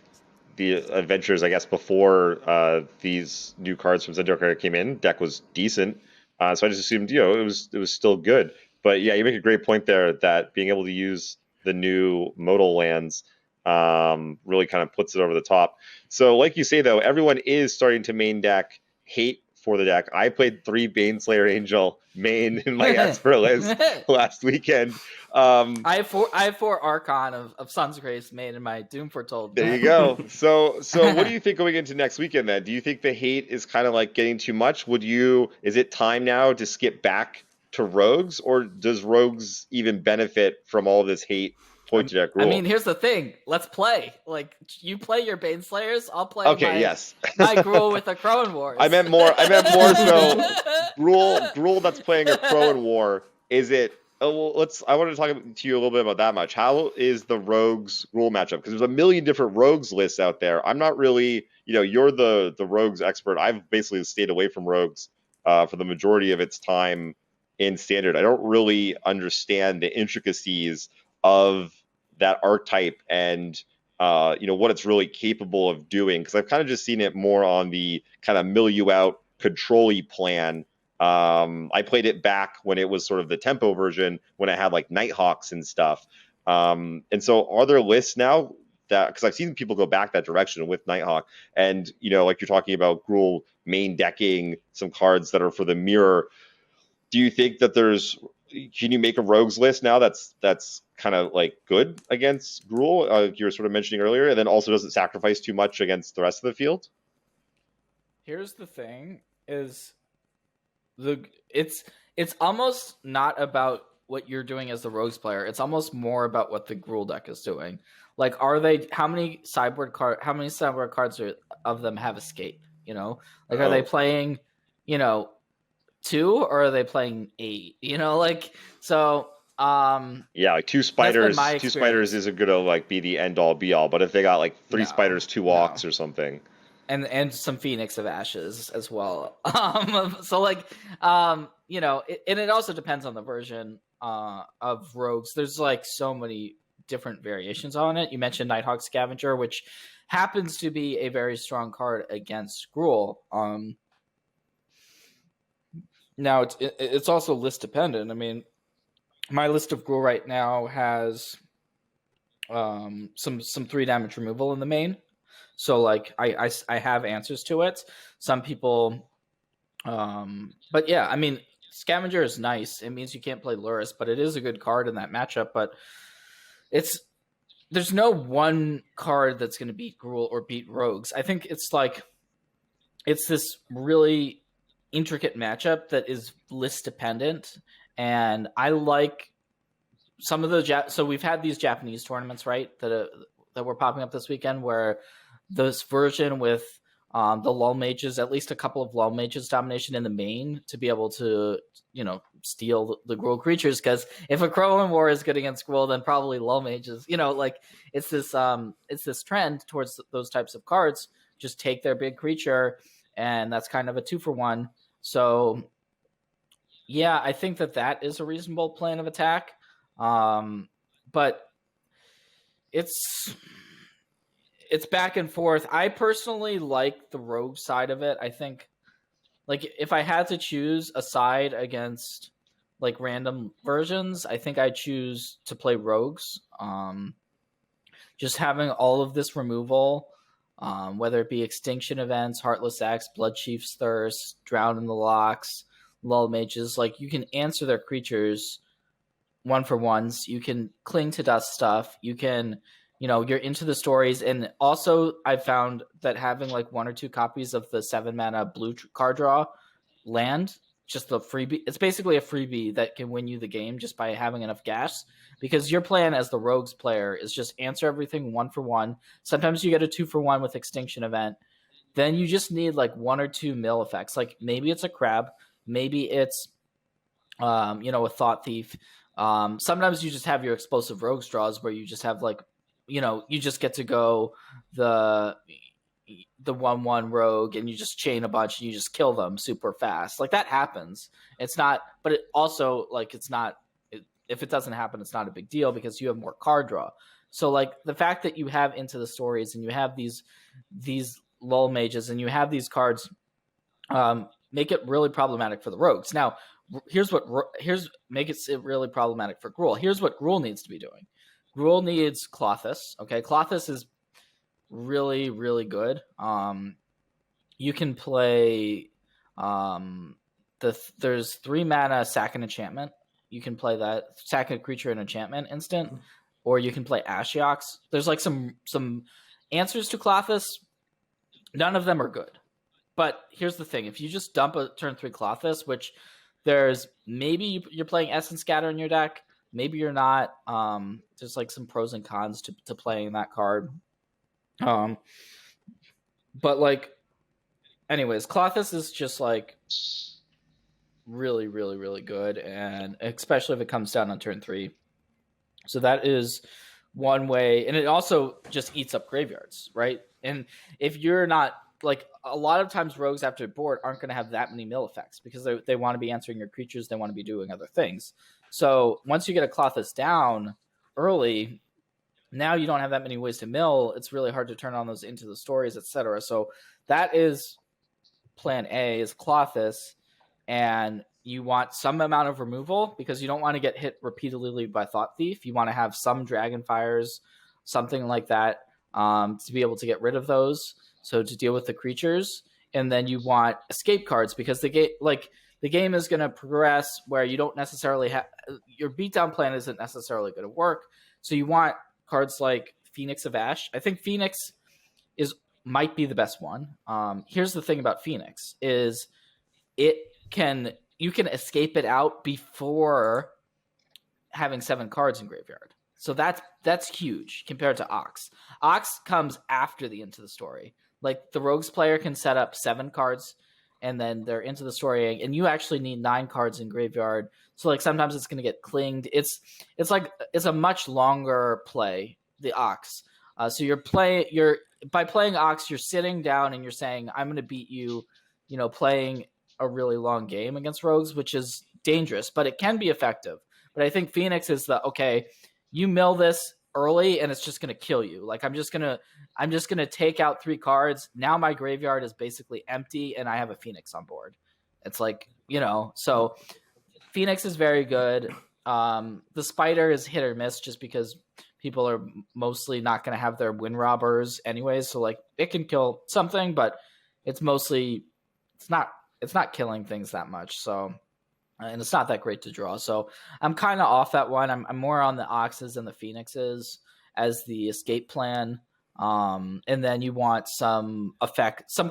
the Adventures, I guess, before these new cards from Zendikar came in. Deck was decent, so I just assumed it was still good. But yeah, you make a great point there that being able to use the new modal lands really kind of puts it over the top. So like you say, though, everyone is starting to main deck hate for the deck. I played 3 Baneslayer Angel main in my Esper list last weekend. I have 4 Archon of Sun's Grace main in my Doom Foretold. There you go. So what do you think going into next weekend then? Do you think the hate is kind of like getting too much? Is it time now to skip back to Rogues, or does Rogues even benefit from all this hate pointed at Gruul? I mean, here's the thing. Let's play. Like, you play your Baneslayers, I'll play my Gruul with a Crowan Wars. I meant more so Gruul that's playing a Crowan War. Is it Oh, well, I wanted to talk to you a little bit about that much. How is the rogues rule matchup? Because there's a million different rogues lists out there. I'm not really, you're the rogues expert. I've basically stayed away from rogues for the majority of its time in standard. I don't really understand the intricacies of that archetype and what it's really capable of doing. Because I've kind of just seen it more on the kind of mill you out, control-y plan. I played it back when it was sort of the tempo version, when it had like Nighthawks and stuff. And so, are there lists now that, because I've seen people go back that direction with Nighthawk, and like you're talking about Gruul main decking some cards that are for the mirror. Do you think that can you make a rogues list now that's kind of like good against Gruul? You were sort of mentioning earlier, and then also doesn't sacrifice too much against the rest of the field? Here's the thing: is the it's almost not about what you're doing as the rogues player. It's almost more about what the Gruul deck is doing. Like, how many sideboard cards of them have escape? Like, are they playing, you know, 2, or are they playing 8? So Yeah, like two that's been spiders. my Two spiders experience. isn't gonna like be the end all be all. But if they got like three No, spiders, two no. walks, or something. And some Phoenix of Ashes as well. So like, and it also depends on the version of Rogues. There's like so many different variations on it. You mentioned Nighthawk Scavenger, which happens to be a very strong card against Gruul. Now it's also list dependent. I mean, my list of Gruul right now has some 3 damage removal in the main. So like I have answers to it. Some people, but yeah, I mean, Scavenger is nice. It means you can't play Luris, but it is a good card in that matchup. But there's no one card that's going to beat Gruul or beat Rogues. I think it's this really intricate matchup that is list dependent, and I like some of the so we've had these Japanese tournaments, right, that were popping up this weekend, where this version with the lull mages, at least a couple of lull mages domination in the main, to be able to steal the Gruul creatures. Because if a Crowan War is good against Gruul, then probably lull mages. Like it's this trend towards those types of cards. Just take their big creature, and that's kind of a 2-for-1. So yeah, I think that is a reasonable plan of attack. But it's back and forth. I personally like the rogue side of it. I think, like, if I had to choose a side against like random versions, I think I'd choose to play rogues. Just having all of this removal, whether it be extinction events, Heartless Axe, Blood Chief's Thirst, Drown in the Locks, Lull Mages, like, you can answer their creatures 1-for-1s. You can cling to dust stuff. You can, you're into the stories. And also, I found that having like 1 or 2 copies of the 7-mana blue card draw land, just the freebie, it's basically a freebie that can win you the game just by having enough gas. Because your plan as the rogues player is just answer everything 1-for-1. Sometimes you get a 2-for-1 with extinction event. Then you just need like 1 or 2 mill effects. Like, maybe it's a crab, maybe it's a thought thief. Sometimes you just have your explosive rogues draws where you just have like, you just get to go the 1/1 rogue and you just chain a bunch and you just kill them super fast. Like, that happens. It's not, but it also, like, it's not. If it doesn't happen, it's not a big deal because you have more card draw. So like, the fact that you have Into the Stories and you have these lull mages and you have these cards, make it really problematic for the rogues. Now, here's make it really problematic for Gruul. Here's what Gruul needs to be doing. Gruul needs Klothys. Okay, Klothys is really, really good. You can play there's 3 mana sack an enchantment. You can play that, sack a creature and enchantment instant, or you can play Ashiok. There's like some answers to Klothys. None of them are good. But here's the thing: if you just dump a turn 3 Klothys, which there's maybe you're playing Essence Scatter in your deck, maybe you're not. There's like some pros and cons to playing that card. But like, anyways, Klothys is just like, really, really, really good, and especially if it comes down on turn 3. So that is one way, and it also just eats up graveyards, right? And if you're not like, a lot of times rogues after board aren't going to have that many mill effects because they want to be answering your creatures, they want to be doing other things. So once you get a Clothis down early, now you don't have that many ways to mill. It's really hard to turn on those into the stories, etc. So that is plan A, is Clothis, and you want some amount of removal because you don't want to get hit repeatedly by Thought Thief. You want to have some Dragonfires, something like that, to be able to get rid of those. So to deal with the creatures, and then you want escape cards because the game is going to progress where you don't necessarily have your beatdown plan isn't necessarily going to work. So you want cards like Phoenix of Ash. I think Phoenix might be the best one. Here's the thing about Phoenix is you can escape it out before having 7 cards in graveyard. So that's huge compared to Ox. Ox comes after the Into the Story. Like the Rogues player can set up 7 cards and then they're into the story, and you actually need 9 cards in graveyard. So like sometimes it's going to get clinged. It's a much longer play, the Ox. So by playing Ox, you're sitting down and you're saying, I'm going to beat you, playing a really long game against rogues, which is dangerous, but it can be effective. But I think Phoenix is you mill this early and it's just going to kill you. Like I'm just going to take out 3 cards. Now my graveyard is basically empty and I have a Phoenix on board. It's like, so Phoenix is very good. The Spider is hit or miss just because people are mostly not going to have their Wind Robbers anyways. So like it can kill something, but it's not killing things that much. So, and it's not that great to draw. So I'm kind of off that one. I'm more on the Oxes and the Phoenixes as the escape plan. And then you want some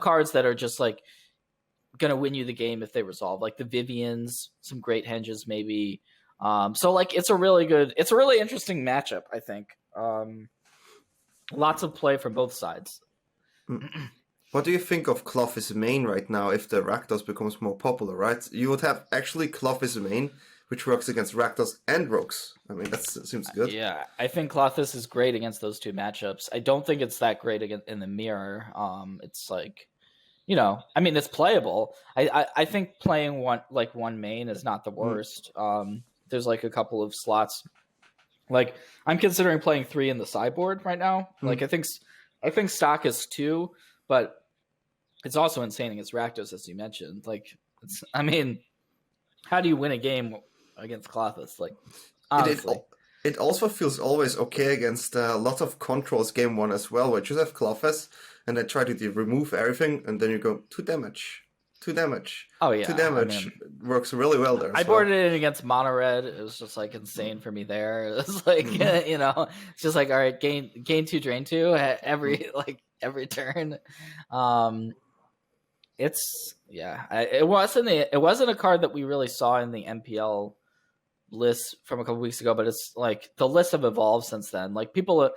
cards that are just like going to win you the game if they resolve, like the Vivians, some great henges maybe. So like it's a really interesting matchup, I think. Lots of play from both sides. What do you think of Clothis main right now if the Rakdos becomes more popular, right? You would have actually Clothis main, which works against Rakdos and Rogues. I mean, that seems good. Yeah, I think Clothis is great against those 2 matchups. I don't think it's that great in the mirror. It's like, it's playable. I think playing one main is not the worst. There's like a couple of slots. Like I'm considering playing 3 in the sideboard right now. Like I think stock is 2, but it's also insane against Rakdos, as you mentioned. Like, how do you win a game against Clothis? Like, honestly. It also feels always okay against lots of controls game 1 as well, where you just have Clothis, and they try to remove everything, and then you go 2 damage. 2 damage. Oh, yeah. 2 damage works really well there. I boarded it in against Mono Red. It was just, like, insane for me there. It was like, it's just like, all right, gain 2, drain 2 every turn. It wasn't a card that we really saw in the MPL list from a couple weeks ago, but it's like the lists have evolved since then. Like people,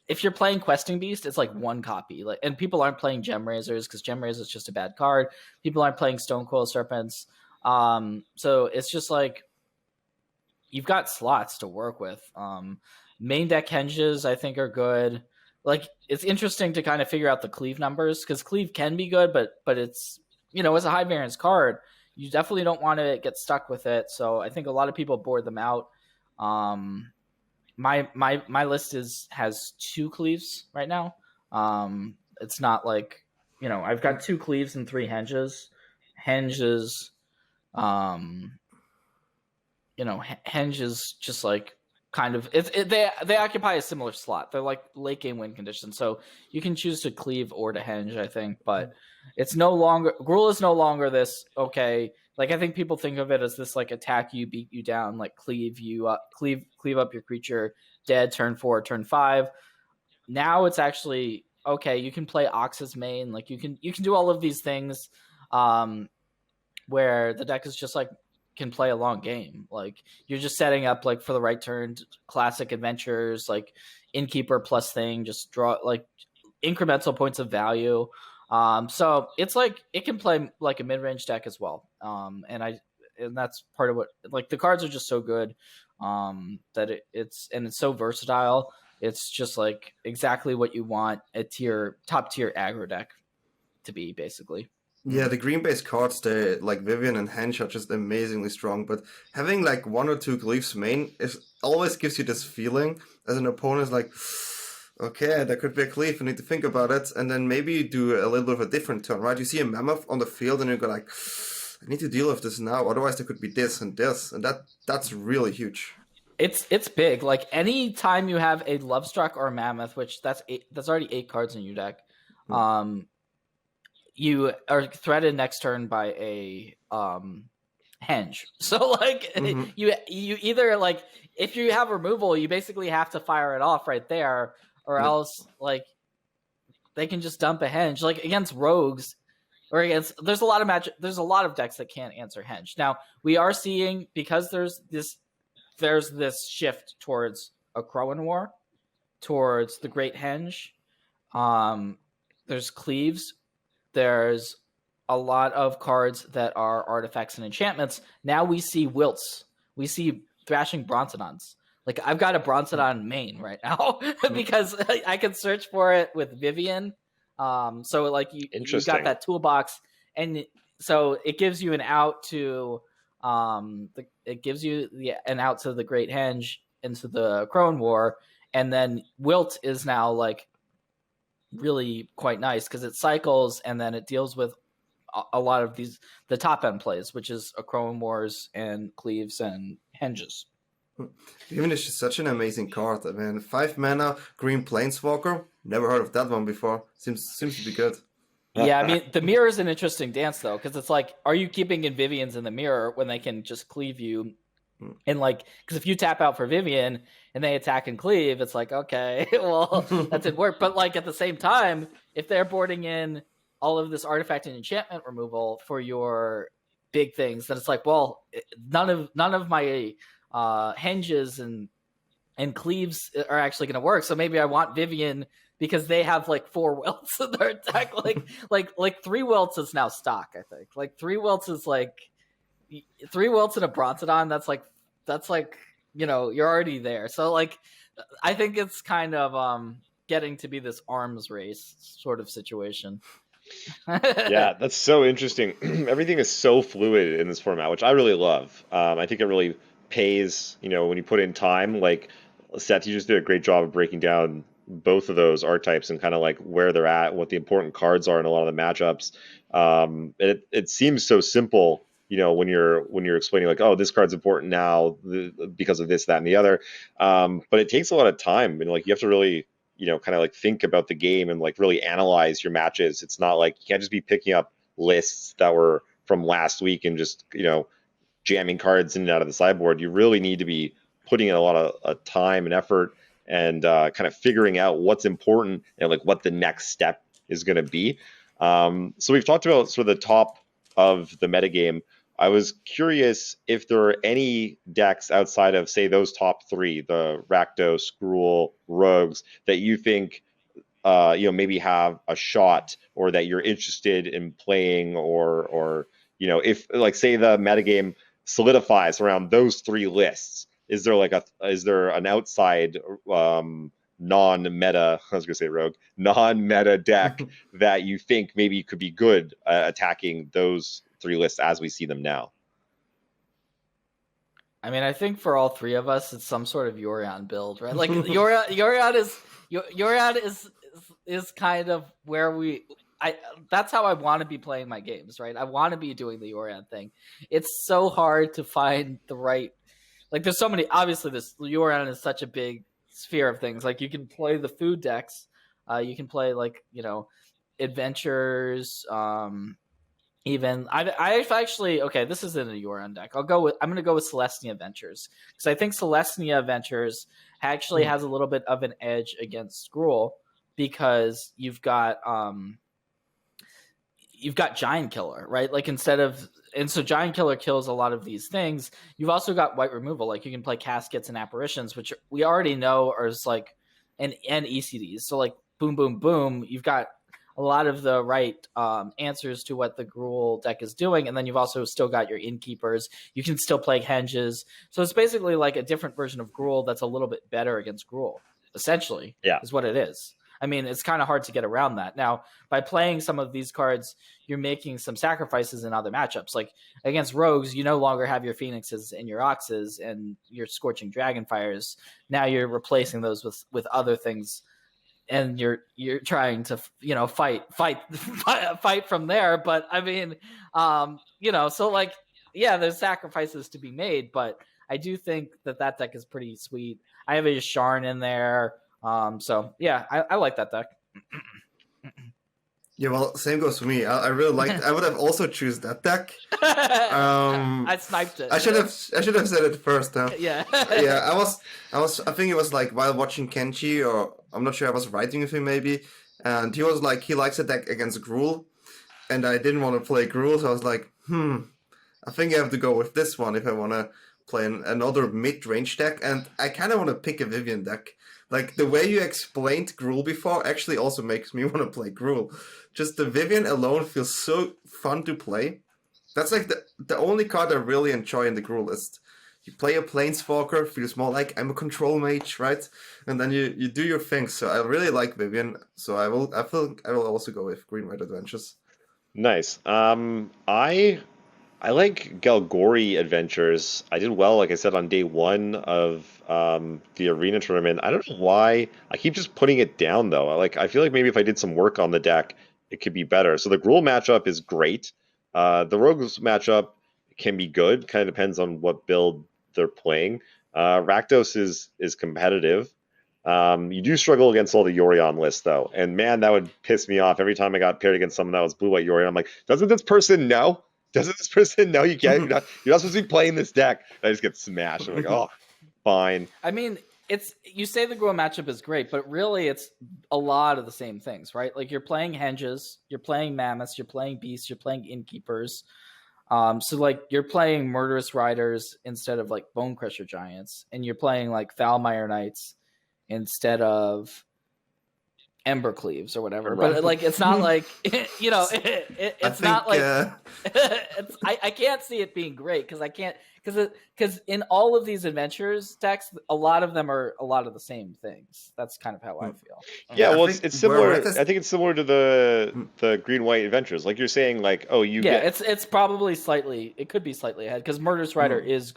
if you're playing Questing Beast, it's like 1 copy. Like, and people aren't playing Gem Razors because Gem Razor is just a bad card. People aren't playing Stonecoil Serpents. So it's just like you've got slots to work with. Main deck henges I think are good. Like it's interesting to kind of figure out the cleave numbers because cleave can be good, but it's it's a high variance card. You definitely don't want to get stuck with it. So I think a lot of people board them out. My list has 2 cleaves right now. It's not like I've got 2 cleaves and 3 henges. Henges, henges just like kind of they occupy a similar slot. They're like late game win conditions, so you can choose to cleave or to henge, I think, but it's no longer Gruul is no longer this okay. Like I think people think of it as this like attack you, beat you down, like cleave you up, cleave up your creature dead turn 4, turn 5. Now it's actually okay. You can play Ox's main, like you can do all of these things, where the deck is just like can play a long game. Like you're just setting up like for the right turn, classic adventures, like Innkeeper plus thing, just draw like incremental points of value. So it's like it can play like a mid range deck as well. And that's part of what, like, the cards are just so good that it's so versatile. It's just like exactly what you want a top tier aggro deck to be, basically. Yeah, the green base cards, they like Vivian and Henge are just amazingly strong, but having like one or two Glyphs main is always gives you this feeling as an opponent is like, okay, there could be a Glyph, I need to think about it, and then maybe you do a little bit of a different turn, right? You see a Mammoth on the field and you go like, I need to deal with this now, otherwise there could be this, and that's really huge. It's big. Like, any time you have a Lovestruck or a Mammoth, which that's already 8 cards in your deck, you are threatened next turn by a Henge. So like you either, like, if you have removal, you basically have to fire it off right there, or else like they can just dump a Henge. Like against rogues or against, there's a lot of decks that can't answer Henge. Now we are seeing, because there's this shift towards a Crowan War, towards the Great Henge. There's Cleaves. There's a lot of cards that are artifacts and enchantments. Now we see Wilts. We see Thrashing Brontodons. Like, I've got a Brontodon main right now because I can search for it with Vivian. So like you got that toolbox, and so it gives you an out to the Great Henge into the Crone War, and then Wilt is now like really quite nice because it cycles and then it deals with a lot of the top end plays, which is a Crone Wars and Cleaves and Henges. Even it's just such an amazing card. I mean, 5 mana, Green Planeswalker. Never heard of that one before. Seems to be good. Yeah, I mean, the mirror is an interesting dance, though, because it's like, are you keeping in Vivians in the mirror when they can just cleave you? And like, because if you tap out for Vivian and they attack and cleave, it's like, okay, well, that didn't work. But like, at the same time, if they're boarding in all of this artifact and enchantment removal for your big things, then it's like, well, none of my Henges and Cleaves are actually going to work. So maybe I want Vivian because they have like 4 Wilts in their deck. like 3 Wilts is now stock, I think. Like 3 Wilts is like 3 Wilts and a Brontodon. That's like, you know, you're already there. So like, I think it's kind of getting to be this arms race sort of situation. Yeah, that's so interesting. Everything is so fluid in this format, which I really love. I think it really pays, you know, when you put in time. Like, Seth, you just did a great job of breaking down both of those archetypes and kind of like where they're at, what the important cards are in a lot of the matchups. It seems so simple, you know, when you're explaining like, oh, this card's important now because of this, that, and the other. But it takes a lot of time, and like you have to really, you know, kind of like think about the game and like really analyze your matches. It's not like you can't just be picking up lists that were from last week and just, you know, jamming cards in and out of the sideboard. You really need to be putting in a lot of time and effort and kind of figuring out what's important and like what the next step is going to be. So we've talked about sort of the top of the metagame. I was curious if there are any decks outside of, say, those top 3, the Rakdos, Gruul, Rogues, that you think you know, maybe have a shot or that you're interested in playing, or you know, if like say the metagame solidifies around those 3 lists, is there an outside non-meta, I was gonna say rogue, non-meta deck that you think maybe could be good attacking those 3 lists as we see them now? I mean, I think for all 3 of us, it's some sort of Yorion build, right? Like Yorion is kind of where that's how I want to be playing my games, right? I want to be doing the Yorion thing. It's so hard to find the right, like, there's so many, obviously this Yorion is such a big sphere of things. Like, you can play the food decks, you can play, like, you know, adventures, even I've actually, okay, this isn't a Yorion deck. I'm gonna go with Celestia Ventures, because I think Celestia Ventures actually has a little bit of an edge against Gruul, because you've got Giant Killer, right? Like, so Giant Killer kills a lot of these things. You've also got white removal. Like, you can play Caskets and Apparitions, which we already know are like, and ECDs. So like, boom, boom, boom. You've got a lot of the right answers to what the Gruul deck is doing, and then you've also still got your innkeepers. You can still play henges, so it's basically like a different version of Gruul that's a little bit better against Gruul. Essentially, Yeah. is what it is. I mean, it's kind of hard to get around that. Now, by playing some of these cards, you're making some sacrifices in other matchups. Like against rogues, you no longer have your phoenixes and your oxes and your scorching dragonfires. Now you're replacing those with other things, and you're trying to fight from there. But I mean, so like there's sacrifices to be made, but I do think that deck is pretty sweet. I have a Sharn in there. So yeah, I like that deck. Yeah, well, same goes for me. I really liked. I would have also choose that deck. I sniped it. I should have said it first. Huh? Yeah. Yeah, I think it was like while watching Kenji, or I'm not sure. I was writing with him maybe, and he was like he likes a deck against Gruul, and I didn't want to play Gruul, so I was like, I think I have to go with this one if I want to play another mid-range deck, and I kind of want to pick a Vivian deck. Like, the way you explained Gruul before actually also makes me want to play Gruul. Just the Vivian alone feels so fun to play. That's like the only card I really enjoy in the Gruul list. You play a Planeswalker, feels more like I'm a control mage, right? And then you do your thing. So I really like Vivian. So I will also go with Green White Adventures. Nice. I like Galgori Adventures. I did well, like I said, on day one of the arena tournament. I don't know why I keep just putting it down though. I feel like maybe if I did some work on the deck, it could be better. So the Gruul matchup is great. The Rogues matchup can be good. Kind of depends on what build they're playing. Rakdos is competitive. You do struggle against all the Yorion lists though, and man, that would piss me off every time I got paired against someone that was blue-white Yorion. I'm like, doesn't this person know? Doesn't this person know you can't? You're not supposed to be playing this deck. And I just get smashed. I'm like, oh, fine. I mean, you say the Gruul matchup is great, but really it's a lot of the same things, right? Like you're playing henges, you're playing mammoths, you're playing beasts, you're playing innkeepers. So like you're playing murderous riders instead of like bone crusher giants, and you're playing like Thalmire knights instead of Ember Cleaves or whatever. Right. But like it's not like it's not like I can't see it being great because in all of these adventures decks, a lot of them are a lot of the same things. That's kind of how I feel. Yeah, well, it's similar. I think it's similar to the Green White Adventures. Like you're saying, like it's probably slightly. It could be slightly ahead because Murderous Rider is.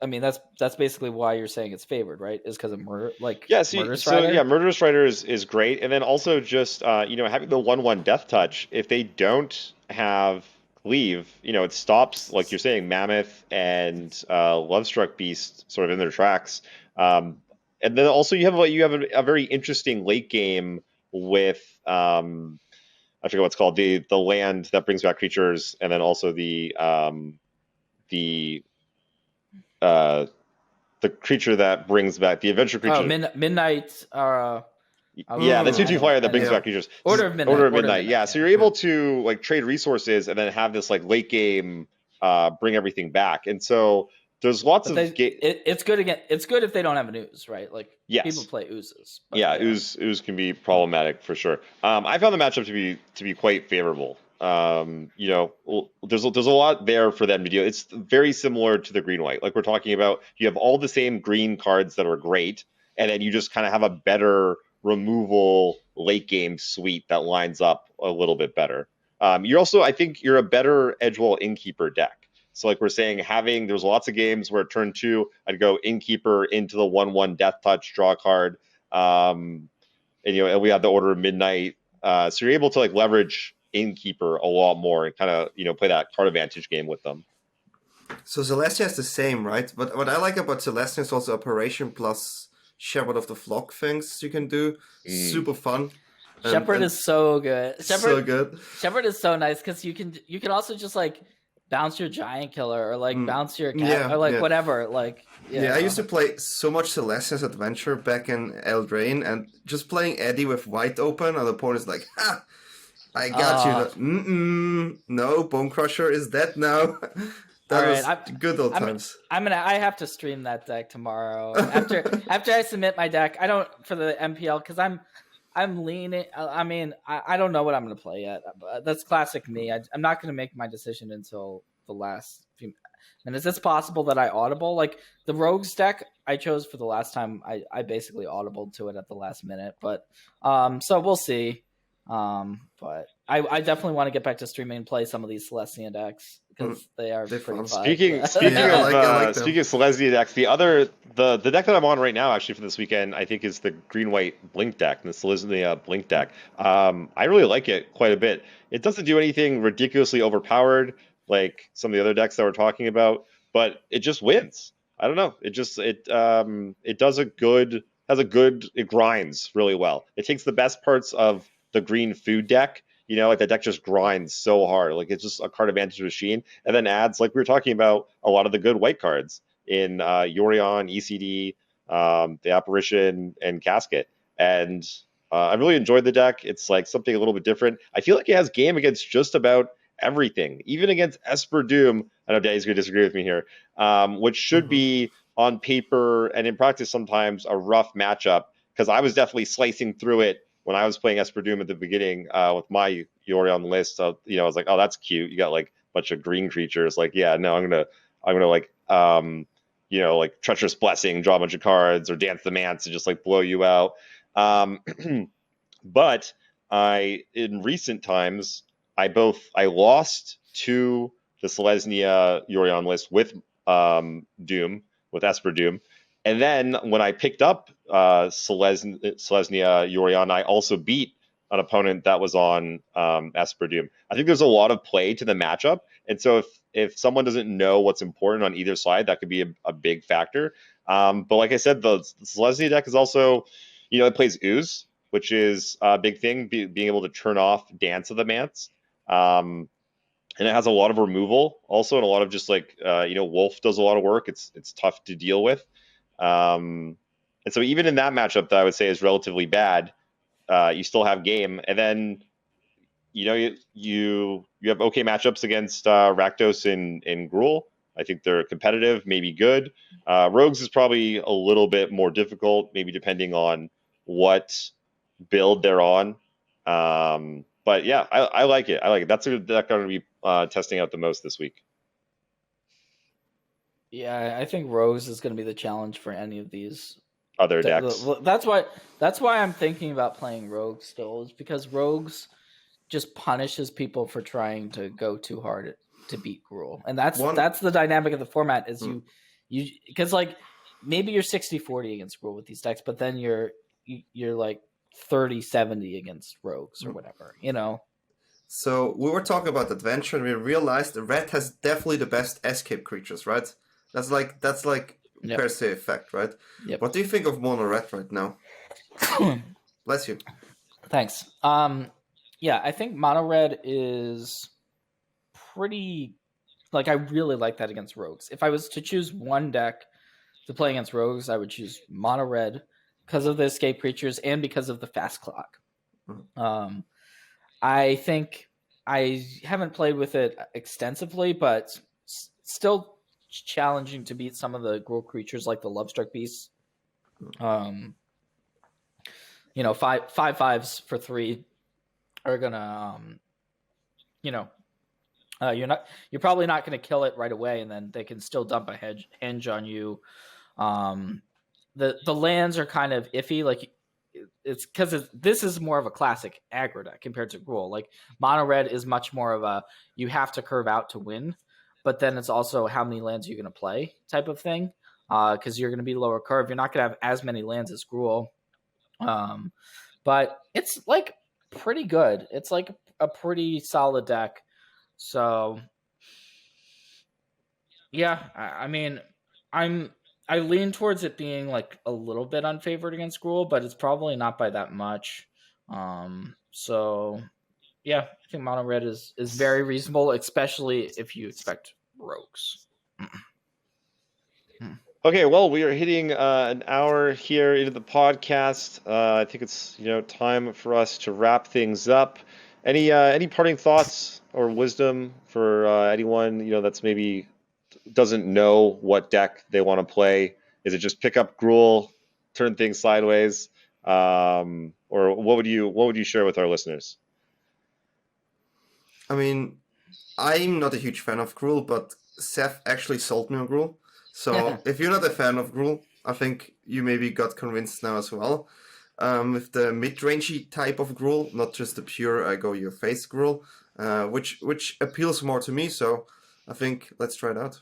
I mean, that's basically why you're saying it's favored, right? Is because of Murderous Rider? Murderous Rider is great, and then also just having the 1/1 Death Touch. If they don't have Cleave, it stops, like you're saying, Mammoth and Lovestruck Beast sort of in their tracks. And then also you have a very interesting late game with I forget what's called the land that brings back creatures, and then also the creature that brings back the adventure creature. Oh, Midnight. The 2/2 flyer that brings back creatures. Order of Midnight. Yeah, so you're able to like trade resources and then have this like late game bring everything back. And so there's lots of. It's good again. It's good if they don't have an ooze, right? Like people play oozes. Ooze can be problematic for sure. I found the matchup to be quite favorable. There's a lot there for them to do. It's very similar to the green white. Like we're talking about, you have all the same green cards that are great, and then you just kind of have a better removal late game suite that lines up a little bit better. I think you're a better Edgewall Innkeeper deck. So like we're saying, there's lots of games where turn 2, I'd go Innkeeper into the 1/1 Death Touch, draw a card. And we have the Order of Midnight. So you're able to like leverage Innkeeper a lot more and kind of play that card advantage game with them. So Celestia is the same, right? But what I like about Celestia is also Operation plus Shepherd of the Flock things you can do. Super fun. Shepherd is so good. Shepherd is so nice because you can also just like bounce your giant killer or like bounce your cat or like whatever. Like I used to play so much Celestia's Adventure back in Eldraine, and just playing Eddie with white open, and the opponent's like, ha! I got you. No, Bone Crusher is dead now. That was good old times. I have to stream that deck tomorrow after I submit my deck. I don't for the MPL because I'm I'm leaning. I mean, I don't know what I'm going to play yet. That's classic me. I'm not going to make my decision until the last few minutes. It's possible that I audible. Like the Rogues deck I chose for the last time, I basically audibled to it at the last minute. But so we'll see. But I definitely want to get back to streaming and play some of these Celestia decks because they are They're pretty fun. fun. Speaking Yeah. speaking Yeah, of I like them. speaking of Selesnya decks, the deck that I'm on right now actually for this weekend I think is the green white blink deck, the Selesnya blink deck. I really like it quite a bit. It doesn't do anything ridiculously overpowered like some of the other decks that we're talking about, but it just wins. I don't know. It does a good has a good it grinds really well. It takes the best parts of the green food deck. Like the deck just grinds so hard. Like it's just a card advantage machine, and then adds, like we were talking about, a lot of the good white cards in Yorion, ECD, the Apparition, and Casket. And I really enjoyed the deck. It's like something a little bit different. I feel like it has game against just about everything, even against Esper Doom. I know Daddy's going to disagree with me here, which should be on paper and in practice sometimes a rough matchup, because I was definitely slicing through it when I was playing Esper Doom at the beginning with my Yorion list. I was like, oh, that's cute. You got like a bunch of green creatures. Like, yeah, no, I'm gonna like like Treacherous Blessing, draw a bunch of cards, or Dance the Manse to just like blow you out. Um, but in recent times, I lost to the Selesnya Yorion list with Doom, with Esper Doom. And then when I picked up Selesnya Yorion, I also beat an opponent that was on Esper Doom. I think there's a lot of play to the matchup. And so if someone doesn't know what's important on either side, that could be a big factor. But like I said, the Selesnya deck is also, it plays Ooze, which is a big thing, being able to turn off Dance of the Manse. And it has a lot of removal also, and a lot of just like Wolf does a lot of work. It's tough to deal with. And so even in that matchup that I would say is relatively bad, you still have game. And then you have okay matchups against Rakdos and Gruul. I think they're competitive, maybe good. Rogues is probably a little bit more difficult, maybe depending on what build they're on. But yeah, I like it. I like it. That's a deck I'm going to be testing out the most this week. Yeah, I think Rose is going to be the challenge for any of these Other decks. That's why I'm thinking about playing Rogues still, is because Rogues just punishes people for trying to go too hard to beat Gruul, and that's the dynamic of the format. Is you because like maybe you're 60-40 against Gruul with these decks, but then you're like 30-70 against Rogues or whatever, So we were talking about adventure, and we realized the red has definitely the best escape creatures, right? That's like Yep. per se effect, right? Yep. What do you think of mono red right now? Bless you. Thanks. Yeah, I think mono red is pretty. Like, I really like that against Rogues. If I was to choose one deck to play against Rogues, I would choose mono red because of the escape creatures and because of the fast clock. I think I haven't played with it extensively, but still challenging to beat some of the Gruul creatures like the Lovestruck Beasts. 5/5s for 3 are gonna, you're probably not going to kill it right away, and then they can still dump a henge on you. The lands are kind of iffy, like it's because this is more of a classic aggro deck compared to Gruul. Like mono red is much more of a you have to curve out to win, but then it's also how many lands you're going to play type of thing. Because you're going to be lower curve, you're not going to have as many lands as Gruul. But it's like pretty good. It's like a pretty solid deck. So yeah, I mean, I lean towards it being like a little bit unfavored against Gruul, but it's probably not by that much. So yeah, I think mono red is very reasonable, especially if you expect Rogues. Okay, well, we are hitting an hour here into the podcast. I think it's time for us to wrap things up. Any parting thoughts or wisdom for anyone that's maybe doesn't know what deck they want to play? Is it just pick up Gruul, turn things sideways, or or what would you share with our listeners? I mean, I'm not a huge fan of Gruul, but Seth actually sold me on Gruul. So if you're not a fan of Gruul, I think you maybe got convinced now as well. With the mid-rangey type of Gruul, not just the pure go your face Gruul, which appeals more to me. So I think let's try it out.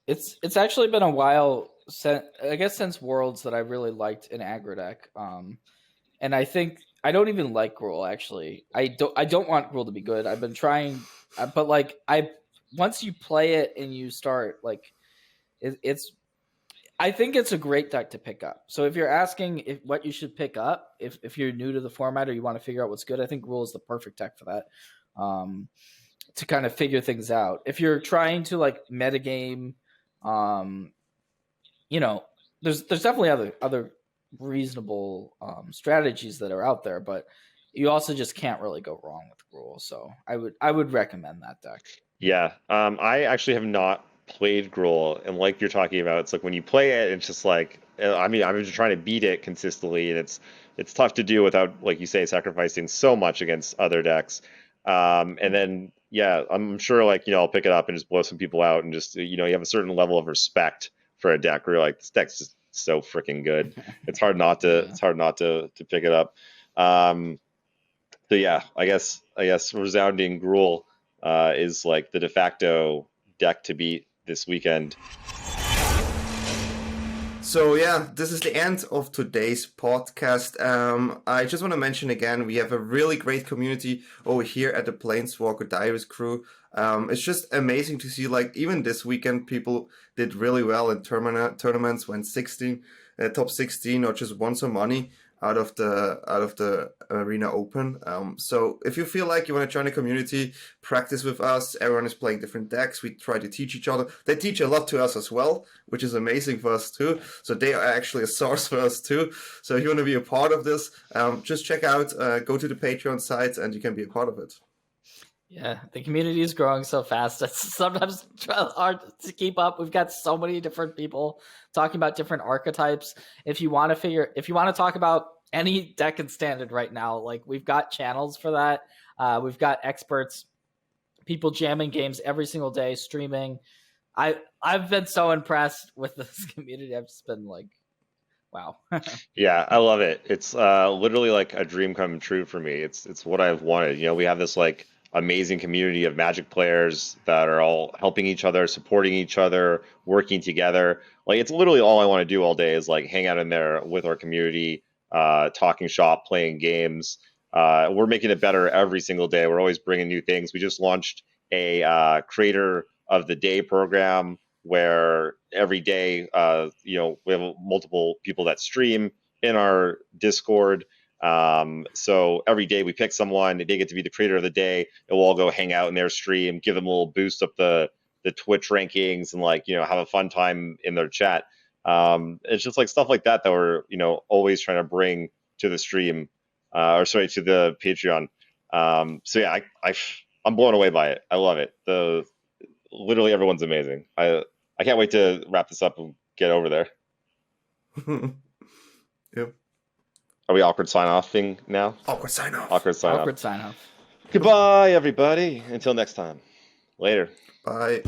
It's actually been a while since Worlds that I really liked an aggro deck. And I think I don't even like Gruul actually. I don't want Gruul to be good. I've been trying, but like once you play it and you start like it's I think it's a great deck to pick up. So if you're asking what you should pick up, if you're new to the format or you want to figure out what's good, I think Gruul is the perfect deck for that. To kind of figure things out. If you're trying to like metagame, you know, there's definitely other reasonable strategies that are out there, but you also just can't really go wrong with Gruul. So I would recommend that deck. Yeah, I actually have not played Gruul, and like you're talking about, it's like when you play it, it's just like, I mean, I'm just trying to beat it consistently, and it's tough to do without, like you say, sacrificing so much against other decks. And then, yeah, I'm sure, like, I'll pick it up and just blow some people out, and just, you have a certain level of respect for a deck where you're like, this deck's just so freaking good. It's hard not to, Yeah. it's hard not to pick it up. So yeah, I guess resounding Gruul is like the de facto deck to beat this weekend. So yeah, this is the end of today's podcast. I just want to mention again, we have a really great community over here at the Planeswalker Diaries crew. It's just amazing to see, like, even this weekend, people did really well in tournaments, went 16, top 16, or just won some money out of the Arena Open. So if you feel like you want to join the community, practice with us. Everyone is playing different decks. We try to teach each other. They teach a lot to us as well, which is amazing for us too. So they are actually a source for us too. So if you want to be a part of this, just check out, go to the Patreon site, and you can be a part of it. Yeah, the community is growing so fast. It's sometimes hard to keep up. We've got so many different people talking about different archetypes. If you want to talk about any deck in standard right now, like we've got channels for that. We've got experts, people jamming games every single day, streaming. I've been so impressed with this community. I've just been like, wow. Yeah, I love it. It's literally like a dream come true for me. It's what I've wanted. We have this like amazing community of Magic players that are all helping each other, supporting each other, working together. Like it's literally all I want to do all day is like hang out in there with our community, talking shop, playing games. We're making it better every single day. We're always bringing new things. We just launched a Creator of the Day program where every day, we have multiple people that stream in our Discord. So every day we pick someone, they get to be the creator of the day, and we'll all go hang out in their stream, give them a little boost up the Twitch rankings, and like, have a fun time in their chat. It's just like stuff like that we're, always trying to bring to the stream, or sorry, to the Patreon. So yeah, I'm blown away by it. I love it. Literally everyone's amazing. I can't wait to wrap this up and get over there. Yep. Are we awkward sign off thing now? Awkward sign off. Awkward sign Awkward off. sign off. Goodbye, everybody. Until next time. Later. Bye.